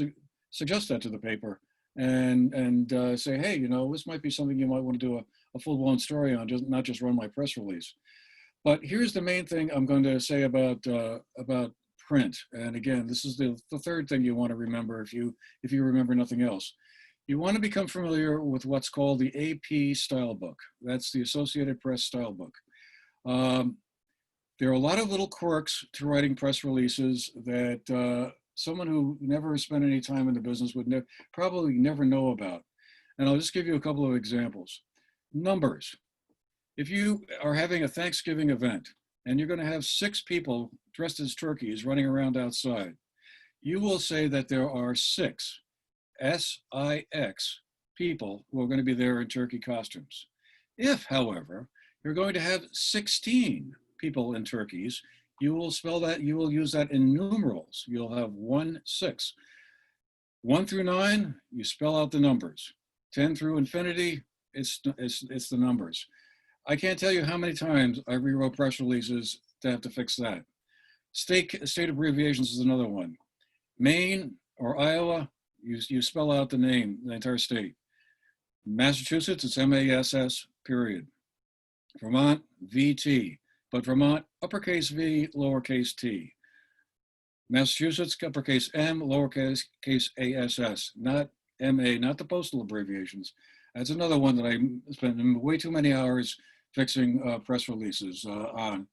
suggest that to the paper and say, hey, this might be something you might want to do a full-blown story on, not just run my press release. But here's the main thing I'm going to say about print. And again, this is the third thing you want to remember if you remember nothing else. You want to become familiar with what's called the AP style book. That's the Associated Press style book. There are a lot of little quirks to writing press releases that someone who never spent any time in the business would probably never know about. And I'll just give you a couple of examples. Numbers. If you are having a Thanksgiving event and you're going to have 6 people dressed as turkeys running around outside, you will say that there are 6, S-I-X, people who are going to be there in turkey costumes. If, however, you're going to have 16 people in turkeys, you will use that in numerals. You'll have 1, 6. 1 through 9, you spell out the numbers. 10 through infinity, it's the numbers. I can't tell you how many times I rewrote press releases to have to fix that. State abbreviations is another one. Maine or Iowa, you spell out the name, the entire state. Massachusetts, it's M-A-S-S, period. Vermont, V-T, but Vermont, uppercase V, lowercase t. Massachusetts, uppercase M, lowercase A-S-S, not M-A, not the postal abbreviations. That's another one that I spent way too many hours fixing press releases on.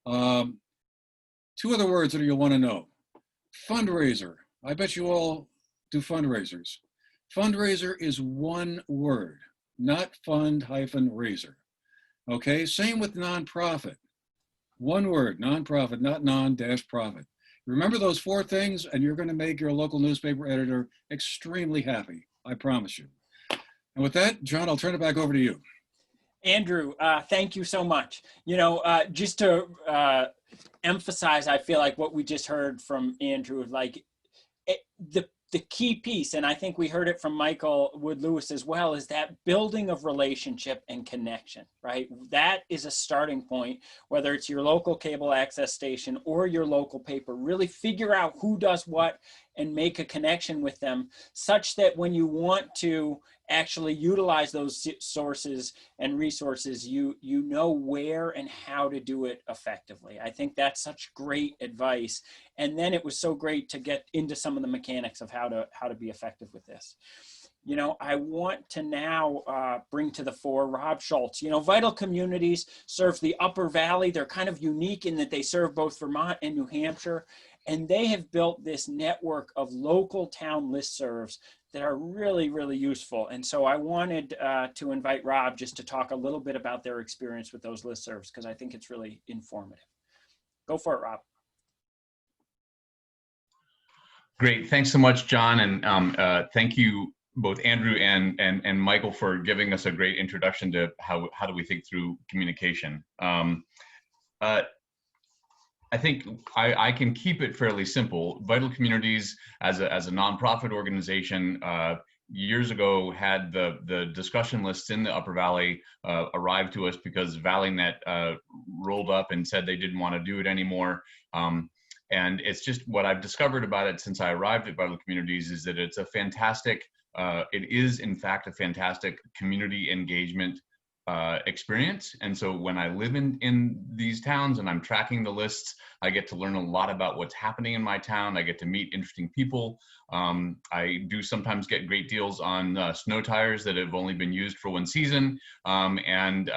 2 other words that you'll want to know. Fundraiser. I bet you all do fundraisers. Fundraiser is 1 word, not fund-raiser. Okay, same with nonprofit. 1 word, nonprofit, not non-profit. Remember those 4 things and you're going to make your local newspaper editor extremely happy, I promise you. And with that, John, I'll turn it back over to you. Andrew, thank you so much. Just to emphasize, I feel like what we just heard from Andrew, like the key piece, and I think we heard it from Michael Wood-Lewis as well, is that building of relationship and connection, right? That is a starting point, whether it's your local cable access station or your local paper. Really figure out who does what and make a connection with them, such that when you want to actually utilize those sources and resources, you know where and how to do it effectively. I think that's such great advice. And then it was so great to get into some of the mechanics of how to be effective with this. I want to now bring to the fore Rob Schultz. Vital Communities serves the Upper Valley. They're kind of unique in that they serve both Vermont and New Hampshire. And they have built this network of local town listservs that are really, really useful. And so I wanted to invite Rob just to talk a little bit about their experience with those listservs, because I think it's really informative. Go for it, Rob. Great. Thanks so much, John. And thank you, both Andrew and Michael, for giving us a great introduction to how do we think through communication. I think I can keep it fairly simple. Vital Communities, as a nonprofit organization, years ago had the discussion lists in the Upper Valley arrive to us because ValleyNet rolled up and said they didn't want to do it anymore. And it's just what I've discovered about it since I arrived at Vital Communities is that it's a fantastic, it is in fact a fantastic community engagement experience. And so when I live in these towns and I'm tracking the lists, I get to learn a lot about what's happening in my town. I get to meet interesting people. I do sometimes get great deals on snow tires that have only been used for one season. And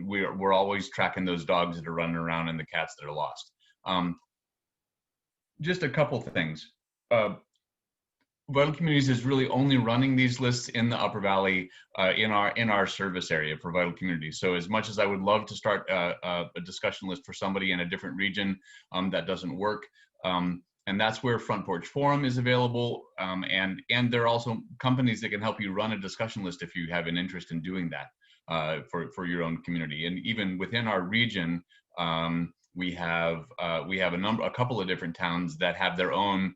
we're always tracking those dogs that are running around and the cats that are lost. Just a couple things. Vital Communities is really only running these lists in the Upper Valley in our service area for Vital Communities. So as much as I would love to start a discussion list for somebody in a different region, that doesn't work. And that's where Front Porch Forum is available. And there are also companies that can help you run a discussion list if you have an interest in doing that for your own community. And even within our region, we have a couple of different towns that have their own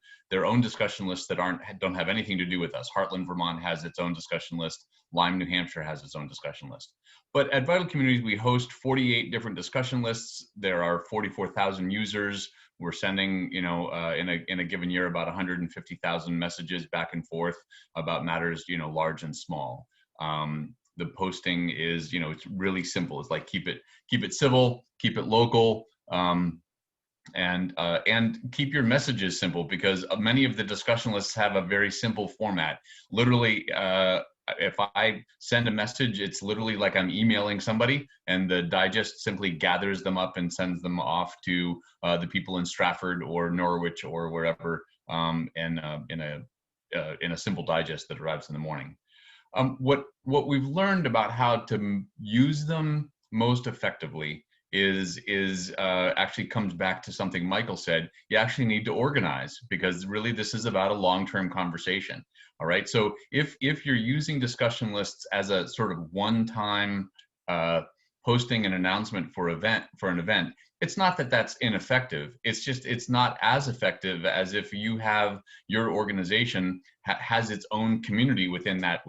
discussion lists that don't have anything to do with us. Heartland, Vermont has its own discussion list. Lyme, New Hampshire has its own discussion list. But at Vital Communities, we host 48 different discussion lists. There are 44,000 users. We're sending, in a given year, about 150,000 messages back and forth about matters, large and small. The posting is, it's really simple. It's like keep it civil, keep it local. And keep your messages simple, because many of the discussion lists have a very simple format. Literally, if I send a message, it's literally like I'm emailing somebody, and the digest simply gathers them up and sends them off to the people in Stratford or Norwich or wherever in a simple digest that arrives in the morning. What we've learned about how to use them most effectively is actually comes back to something Michael said. You actually need to organize, because really this is about a long-term conversation. All right. So if you're using discussion lists as a sort of one-time posting an announcement for an event, it's not that that's ineffective. It's just it's not as effective as if you have your organization has its own community within that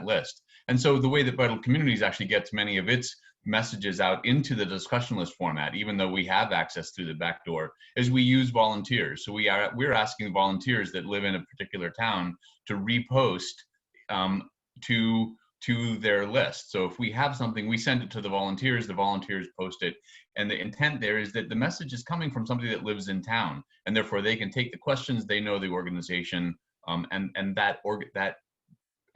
list. And so the way that Vital Communities actually gets many of its messages out into the discussion list format, even though we have access through the back door, is we use volunteers. So we're asking volunteers that live in a particular town to repost to their list. So if we have something, we send it to the volunteers post it. And the intent there is that the message is coming from somebody that lives in town, and therefore they can take the questions, they know the organization, and that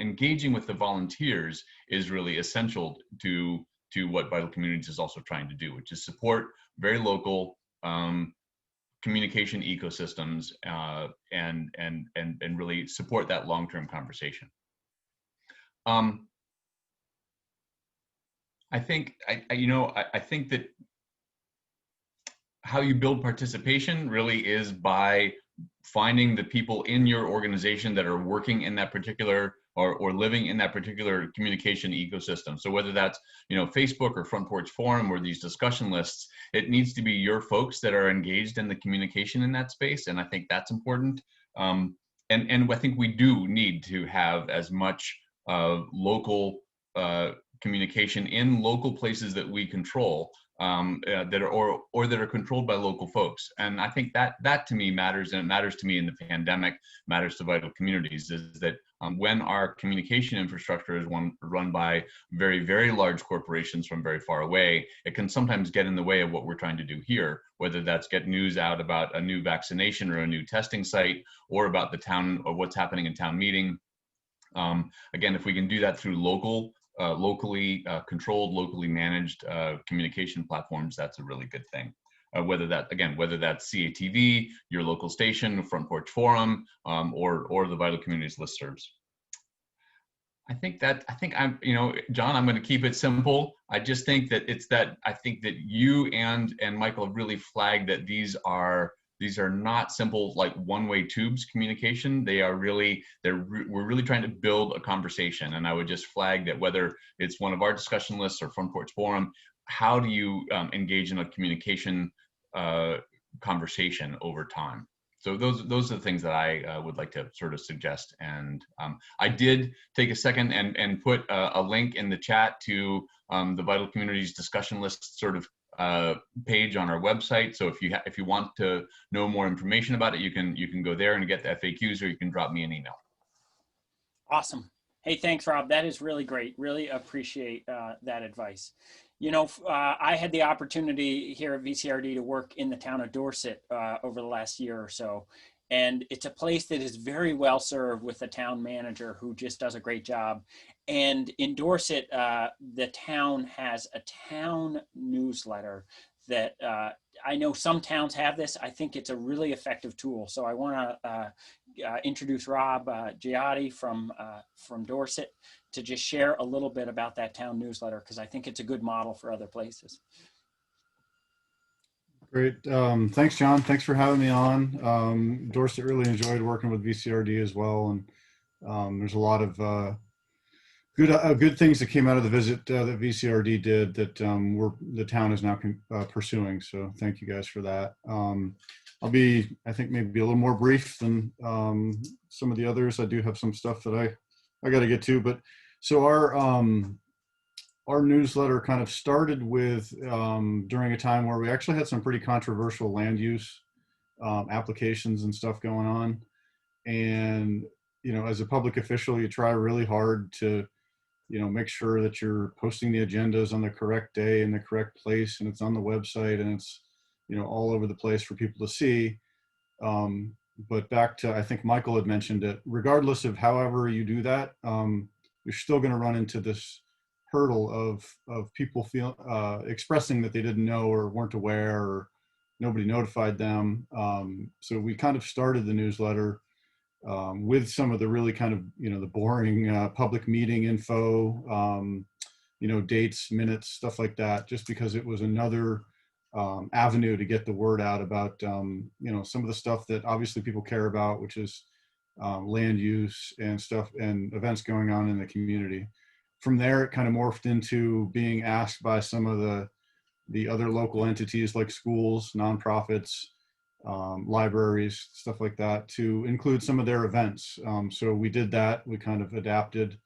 engaging with the volunteers is really essential to what Vital Communities is also trying to do, which is support very local communication ecosystems and really support that long-term conversation. I think that how you build participation really is by finding the people in your organization that are working in that particular or living in that particular communication ecosystem. So whether that's Facebook or Front Porch Forum or these discussion lists, it needs to be your folks that are engaged in the communication in that space, and I think that's important. And I think we do need to have as much local communication in local places that we control, that are controlled by local folks. And I think that to me matters, and it matters to me in the pandemic, matters to Vital Communities, is that when our communication infrastructure is run by very, very large corporations from very far away, it can sometimes get in the way of what we're trying to do here, whether that's get news out about a new vaccination or a new testing site, or about the town or what's happening in town meeting. Again, if we can do that through locally controlled, locally managed communication platforms, that's a really good thing. Whether that's CATV, your local station, Front Porch Forum, or the Vital Communities listservs. I think I'm, John, I'm going to keep it simple. I just think that I think that you and Michael have really flagged that these are not simple, like one-way tubes communication. We're really trying to build a conversation. And I would just flag that whether it's one of our discussion lists or Front Porch Forum, how do you engage in a communication conversation over time? So those are the things that I would like to sort of suggest. And I did take a second and put a link in the chat to the Vital Communities discussion list sort of page on our website. So if you want to know more information about it, you can go there and get the FAQs, or you can drop me an email. Awesome. Hey, thanks, Rob. That is really great. Really appreciate that advice. You know, I had the opportunity here at VCRD to work in the town of Dorset over the last year or so. And it's a place that is very well served with a town manager who just does a great job. And in Dorset, the town has a town newsletter that I know some towns have this. I think it's a really effective tool. So I want to introduce Rob Gaiotti from Dorset to just share a little bit about that town newsletter, because I think it's a good model for other places. Great. Thanks, John. Thanks for having me on. Dorset really enjoyed working with VCRD as well. And there's a lot of good things that came out of the visit that VCRD did that the town is now pursuing. So thank you guys for that. I'll be, I think, maybe a little more brief than some of the others. I do have some stuff that I got to get to, but so our newsletter kind of started with during a time where we actually had some pretty controversial land use applications and stuff going on. And, you know, as a public official, you try really hard to, you know, make sure that you're posting the agendas on the correct day in the correct place, and it's on the website, and it's, you know, all over the place for people to see. But back to, I think Michael had mentioned it, regardless of however you do that, you're still going to run into this hurdle of people expressing that they didn't know or weren't aware, or nobody notified them. So we kind of started the newsletter with some of the really kind of, you know, the boring public meeting info, you know, dates, minutes, stuff like that, just because it was another avenue to get the word out about, you know, some of the stuff that obviously people care about, which is land use and stuff and events going on in the community. From there, it kind of morphed into being asked by some of the other local entities like schools, nonprofits, libraries, stuff like that, to include some of their events. So we did that. We kind of adapted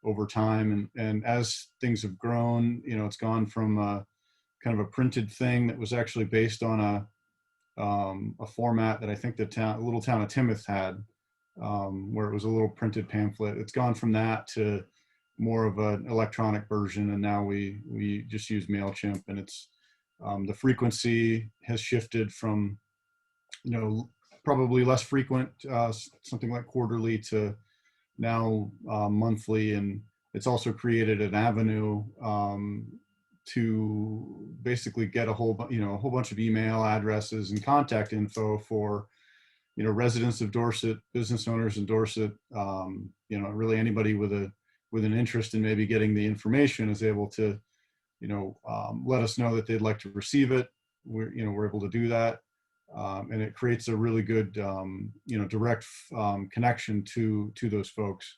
over time, and as things have grown, you know, it's gone from kind of a printed thing that was actually based on a format that I think the little town of Timoth had, where it was a little printed pamphlet. It's gone from that to more of an electronic version, and now we just use MailChimp, and it's the frequency has shifted from, you know, probably less frequent, something like quarterly, to now monthly, and it's also created an avenue to basically get a whole bunch of email addresses and contact info for, you know, residents of Dorset, business owners in Dorset, you know, really anybody with an interest in maybe getting the information is able to, you know, let us know that they'd like to receive it. We're able to do that. And it creates a really good, you know, direct connection to those folks.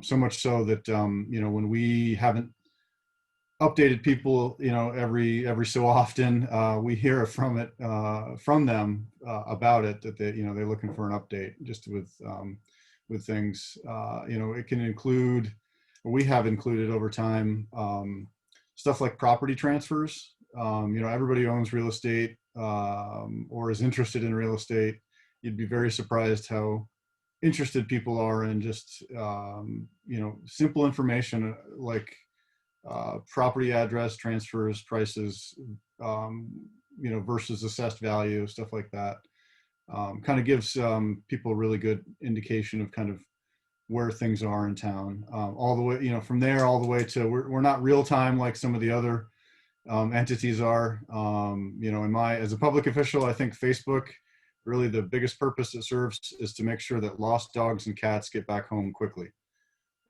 So much so that, you know, when we haven't updated people, you know, every so often, we hear from them about it, that they, you know, they're looking for an update just with things. You know, it can include, or we have included over time, stuff like property transfers. You know, everybody owns real estate or is interested in real estate. You'd be very surprised how interested people are in just, you know, simple information like property address, transfers, prices, you know, versus assessed value, stuff like that. Kind of gives people a really good indication of kind of where things are in town. All the way, you know, from there all the way to, we're not real time like some of the other entities are. You know, as a public official, I think Facebook, really the biggest purpose it serves is to make sure that lost dogs and cats get back home quickly.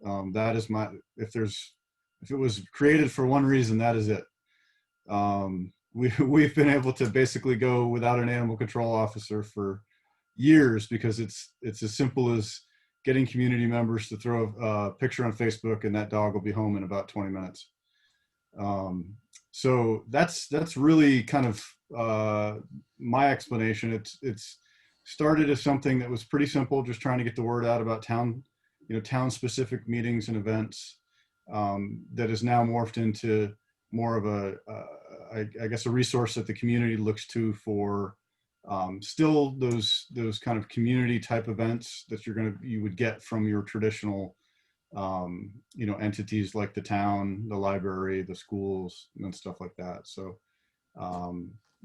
That is if it was created for one reason, that is it. We've been able to basically go without an animal control officer for years because it's as simple as getting community members to throw a picture on Facebook and that dog will be home in about 20 minutes. So that's really kind of my explanation. It's started as something that was pretty simple, just trying to get the word out about town, you know, town specific meetings and events, that is now morphed into more of I guess a resource that the community looks to for still those kind of community type events that you would get from your traditional entities like the town, the library, the schools, and stuff like that. So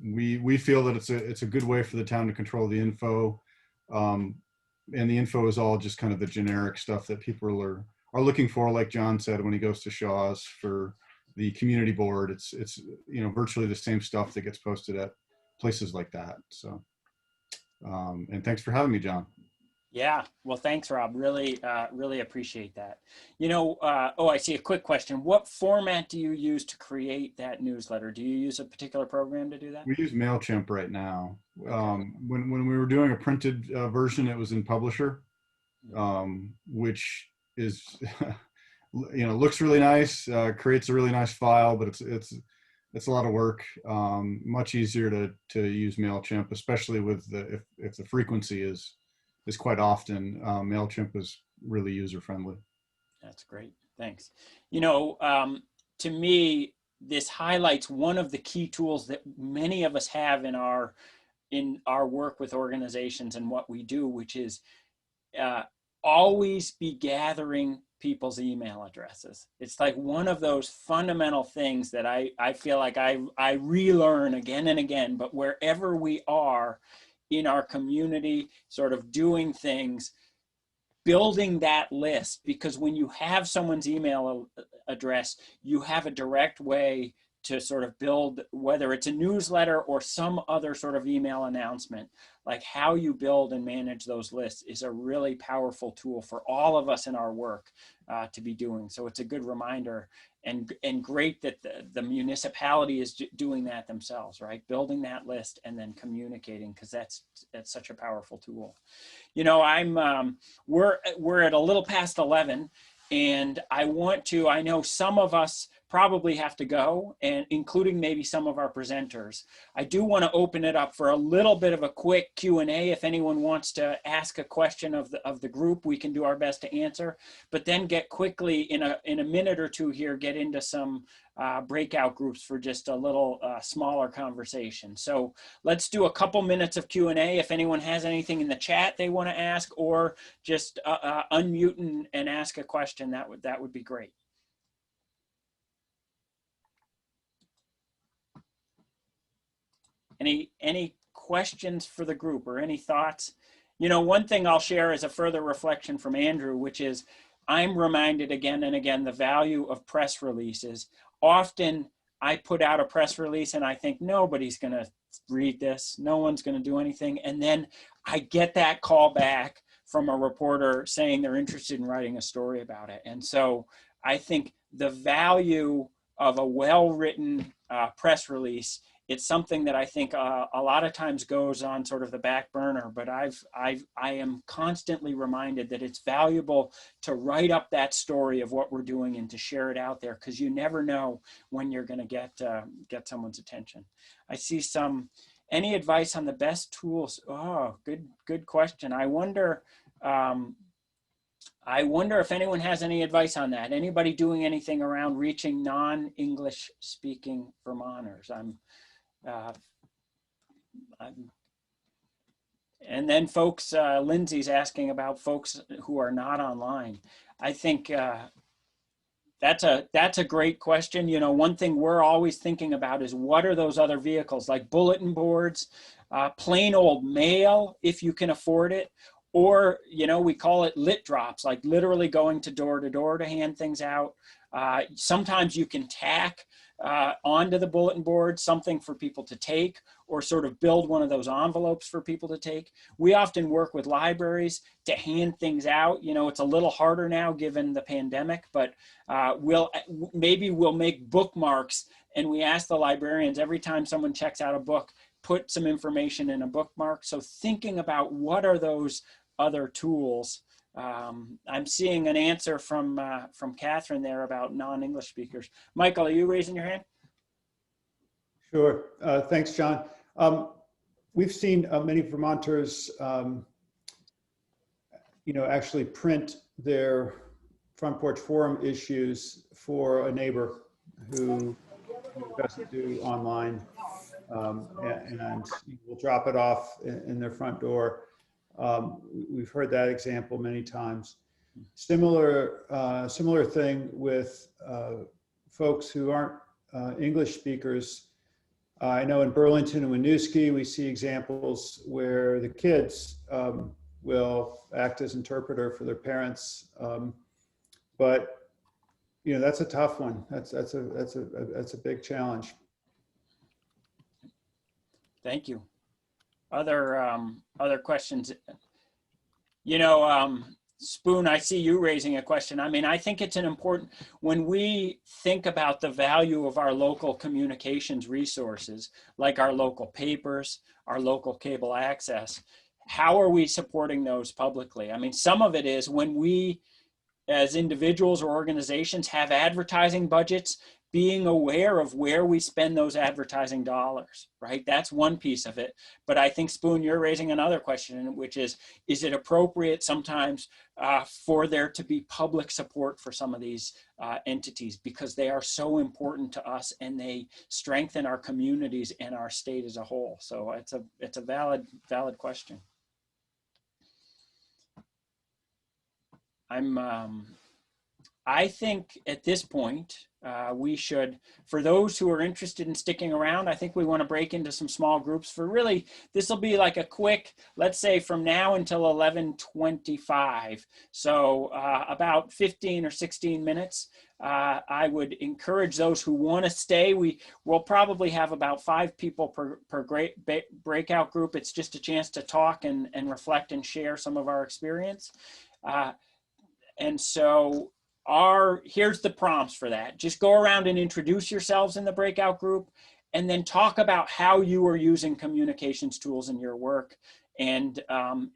we feel that it's a good way for the town to control the info, and the info is all just kind of the generic stuff that people are looking for. Like John said, when he goes to Shaw's for the community board, it's virtually the same stuff that gets posted at places like that. So and thanks for having me, John. Yeah, well, thanks, Rob. Really, really appreciate that. Oh, I see a quick question. What format do you use to create that newsletter? Do you use a particular program to do that? We use MailChimp right now. Okay. When we were doing a printed version, it was in Publisher, which is, looks really nice, creates a really nice file, but it's a lot of work. Much easier to use MailChimp, especially with if the frequency is quite often. MailChimp is really user friendly. That's great. Thanks. To me, this highlights one of the key tools that many of us have in our work with organizations and what we do, which is always be gathering people's email addresses. It's like one of those fundamental things that I feel like I relearn again and again, but wherever we are in our community, sort of doing things, building that list, because when you have someone's email address, you have a direct way to sort of build, whether it's a newsletter or some other sort of email announcement. Like how you build and manage those lists is a really powerful tool for all of us in our work to be doing. So it's a good reminder, and great that the municipality is doing that themselves, right? Building that list and then communicating, because that's such a powerful tool. We're at a little past 11, and I know some of us probably have to go, and including maybe some of our presenters. I do want to open it up for a little bit of a quick Q&A. If anyone wants to ask a question of the group, we can do our best to answer, but then get quickly in a minute or two here, get into some breakout groups for just a little smaller conversation. So let's do a couple minutes of Q&A. If anyone has anything in the chat they want to ask, or just unmute and ask a question, that would be great. Any questions for the group or any thoughts? One thing I'll share is a further reflection from Andrew, which is I'm reminded again and again the value of press releases. Often I put out a press release and I think nobody's going to read this. No one's going to do anything. And then I get that call back from a reporter saying they're interested in writing a story about it. And so I think the value of a well-written press release, it's something that I think a lot of times goes on sort of the back burner, but I am constantly reminded that it's valuable to write up that story of what we're doing and to share it out there, because you never know when you're going to get someone's attention. I see any advice on the best tools? Oh, good question. I wonder if anyone has any advice on that. Anybody doing anything around reaching non-English speaking Vermonters? And then folks, Lindsay's asking about folks who are not online. I think that's a great question. One thing we're always thinking about is what are those other vehicles, like bulletin boards, plain old mail, if you can afford it, or, we call it lit drops, like literally going to door to hand things out. Sometimes you can tack onto the bulletin board something for people to take, or sort of build one of those envelopes for people to take. We often work with libraries to hand things out. It's a little harder now given the pandemic, but we'll make bookmarks, and we ask the librarians every time someone checks out a book, put some information in a bookmark. So thinking about what are those other tools. I'm seeing an answer from Catherine there about non-English speakers. Michael, are you raising your hand? Sure. Thanks, John. We've seen many Vermonters, actually print their Front Porch Forum issues for a neighbor who best to do online, and we'll drop it off in their front door. We've heard that example many times. Similar thing with folks who aren't English speakers. I know in Burlington and Winooski, we see examples where the kids will act as interpreter for their parents, but that's a tough one. That's a big challenge. Thank you. Other questions? Spoon, I see you raising a question. I mean, I think it's an important, when we think about the value of our local communications resources, like our local papers, our local cable access, how are we supporting those publicly? I mean, some of it is when we, as individuals or organizations, have advertising budgets, being aware of where we spend those advertising dollars, right? That's one piece of it. But I think, Spoon, you're raising another question, which is it appropriate sometimes for there to be public support for some of these entities, because they are so important to us and they strengthen our communities and our state as a whole. So it's a valid question. I think at this point, we should, for those who are interested in sticking around, I think we want to break into some small groups for really, this will be like a quick, let's say from now until 11:25. So about 15 or 16 minutes. I would encourage those who want to stay. We'll probably have about 5 people per breakout group. It's just a chance to talk and reflect and share some of our experience. And so here's the prompts for that. Just go around and introduce yourselves in the breakout group, and then talk about how you are using communications tools in your work, and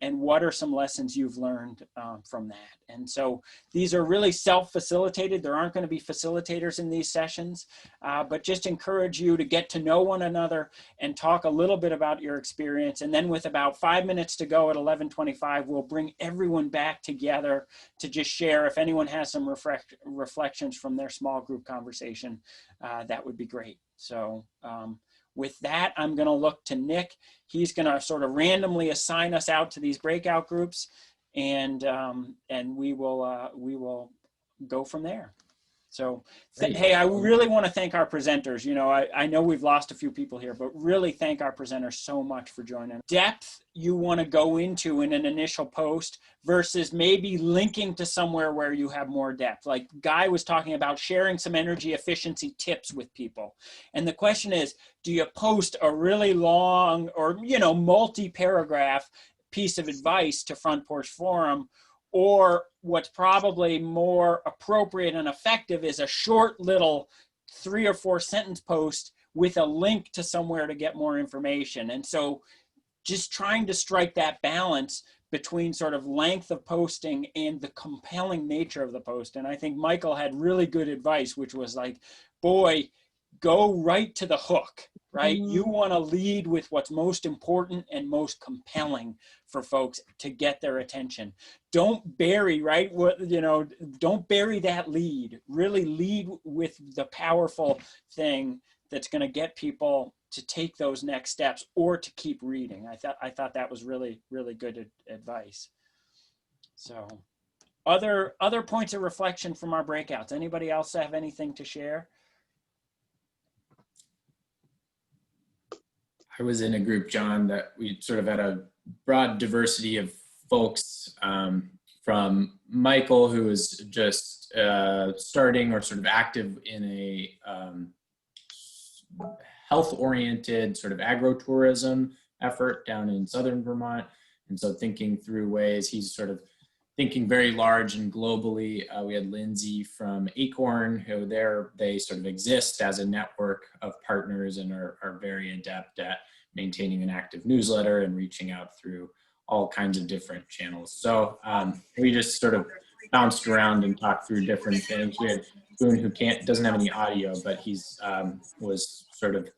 what are some lessons you've learned from that. And so these are really self-facilitated. There aren't going to be facilitators in these sessions, but just encourage you to get to know one another and talk a little bit about your experience. And then with about 5 minutes to go at 11:25, we'll bring everyone back together to just share. If anyone has some reflections from their small group conversation, that would be great. So with that, I'm going to look to Nick. He's going to sort of randomly assign us out to these breakout groups, and we will go from there. So, hey, I really want to thank our presenters. I know we've lost a few people here, but really thank our presenters so much for joining. Depth you want to go into in an initial post versus maybe linking to somewhere where you have more depth. Like Guy was talking about sharing some energy efficiency tips with people. And the question is, do you post a really long or, multi-paragraph piece of advice to Front Porch Forum, or what's probably more appropriate and effective is a short little 3 or 4 sentence post with a link to somewhere to get more information? And so just trying to strike that balance between sort of length of posting and the compelling nature of the post. And I think Michael had really good advice, which was like, boy, go right to the hook, right? You want to lead with what's most important and most compelling for folks to get their attention. Don't bury, right? Don't bury that lead. Really lead with the powerful thing that's going to get people to take those next steps or to keep reading. I thought that was really, really good advice. So other points of reflection from our breakouts. Anybody else have anything to share? I was in a group, John, that we sort of had a broad diversity of folks, from Michael, who was just starting or sort of active in a health-oriented sort of agro-tourism effort down in southern Vermont. And so thinking through ways, he's sort of thinking very large and globally. We had Lindsay from Acorn, who they sort of exist as a network of partners and are very adept at maintaining an active newsletter and reaching out through all kinds of different channels. So we just sort of bounced around and talked through different things. We had Boone, who doesn't have any audio, but he's was sort of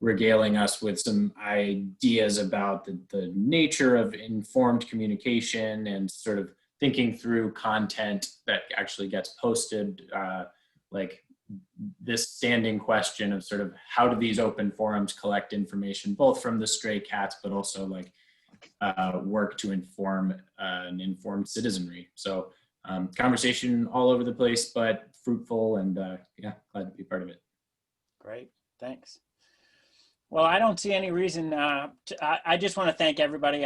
regaling us with some ideas about the nature of informed communication and sort of thinking through content that actually gets posted, like this standing question of sort of how do these open forums collect information, both from the stray cats, but also like work to inform an informed citizenry. So conversation all over the place, but fruitful, and yeah, glad to be part of it. Great, thanks. Well, I don't see any reason. I just want to thank everybody.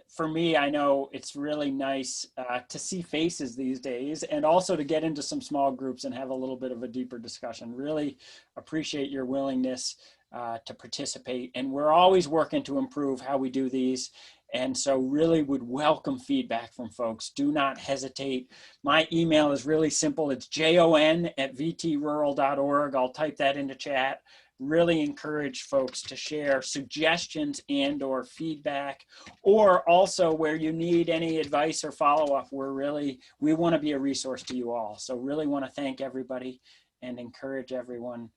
For me, I know it's really nice to see faces these days, and also to get into some small groups and have a little bit of a deeper discussion. Really appreciate your willingness to participate. And we're always working to improve how we do these. And so really would welcome feedback from folks. Do not hesitate. My email is really simple. It's jon@vtrural.org. I'll type that into chat. Really encourage folks to share suggestions and or feedback, or also where you need any advice or follow-up. We want to be a resource to you all. So really want to thank everybody and encourage everyone.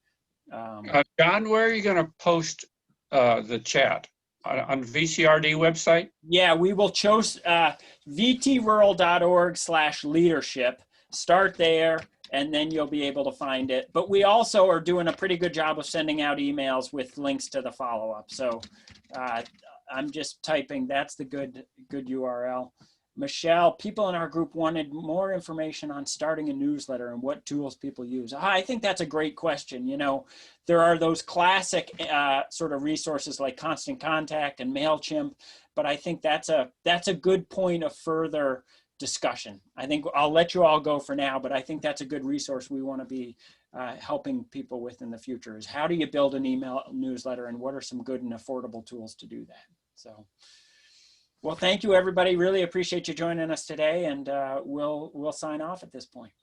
John, where are you going to post the chat? On VCRD website? Yeah, we will choose vtrural.org/leadership. Start there, and then you'll be able to find it. But we also are doing a pretty good job of sending out emails with links to the follow-up. So I'm just typing, that's the good URL. Michelle, people in our group wanted more information on starting a newsletter and what tools people use. I think that's a great question. You know, there are those classic sort of resources like Constant Contact and MailChimp, but I think that's a good point of further discussion. I think I'll let you all go for now, but I think that's a good resource we want to be helping people with in the future, is how do you build an email newsletter and what are some good and affordable tools to do that? So. Well, thank you, everybody. Really appreciate you joining us today, and we'll sign off at this point.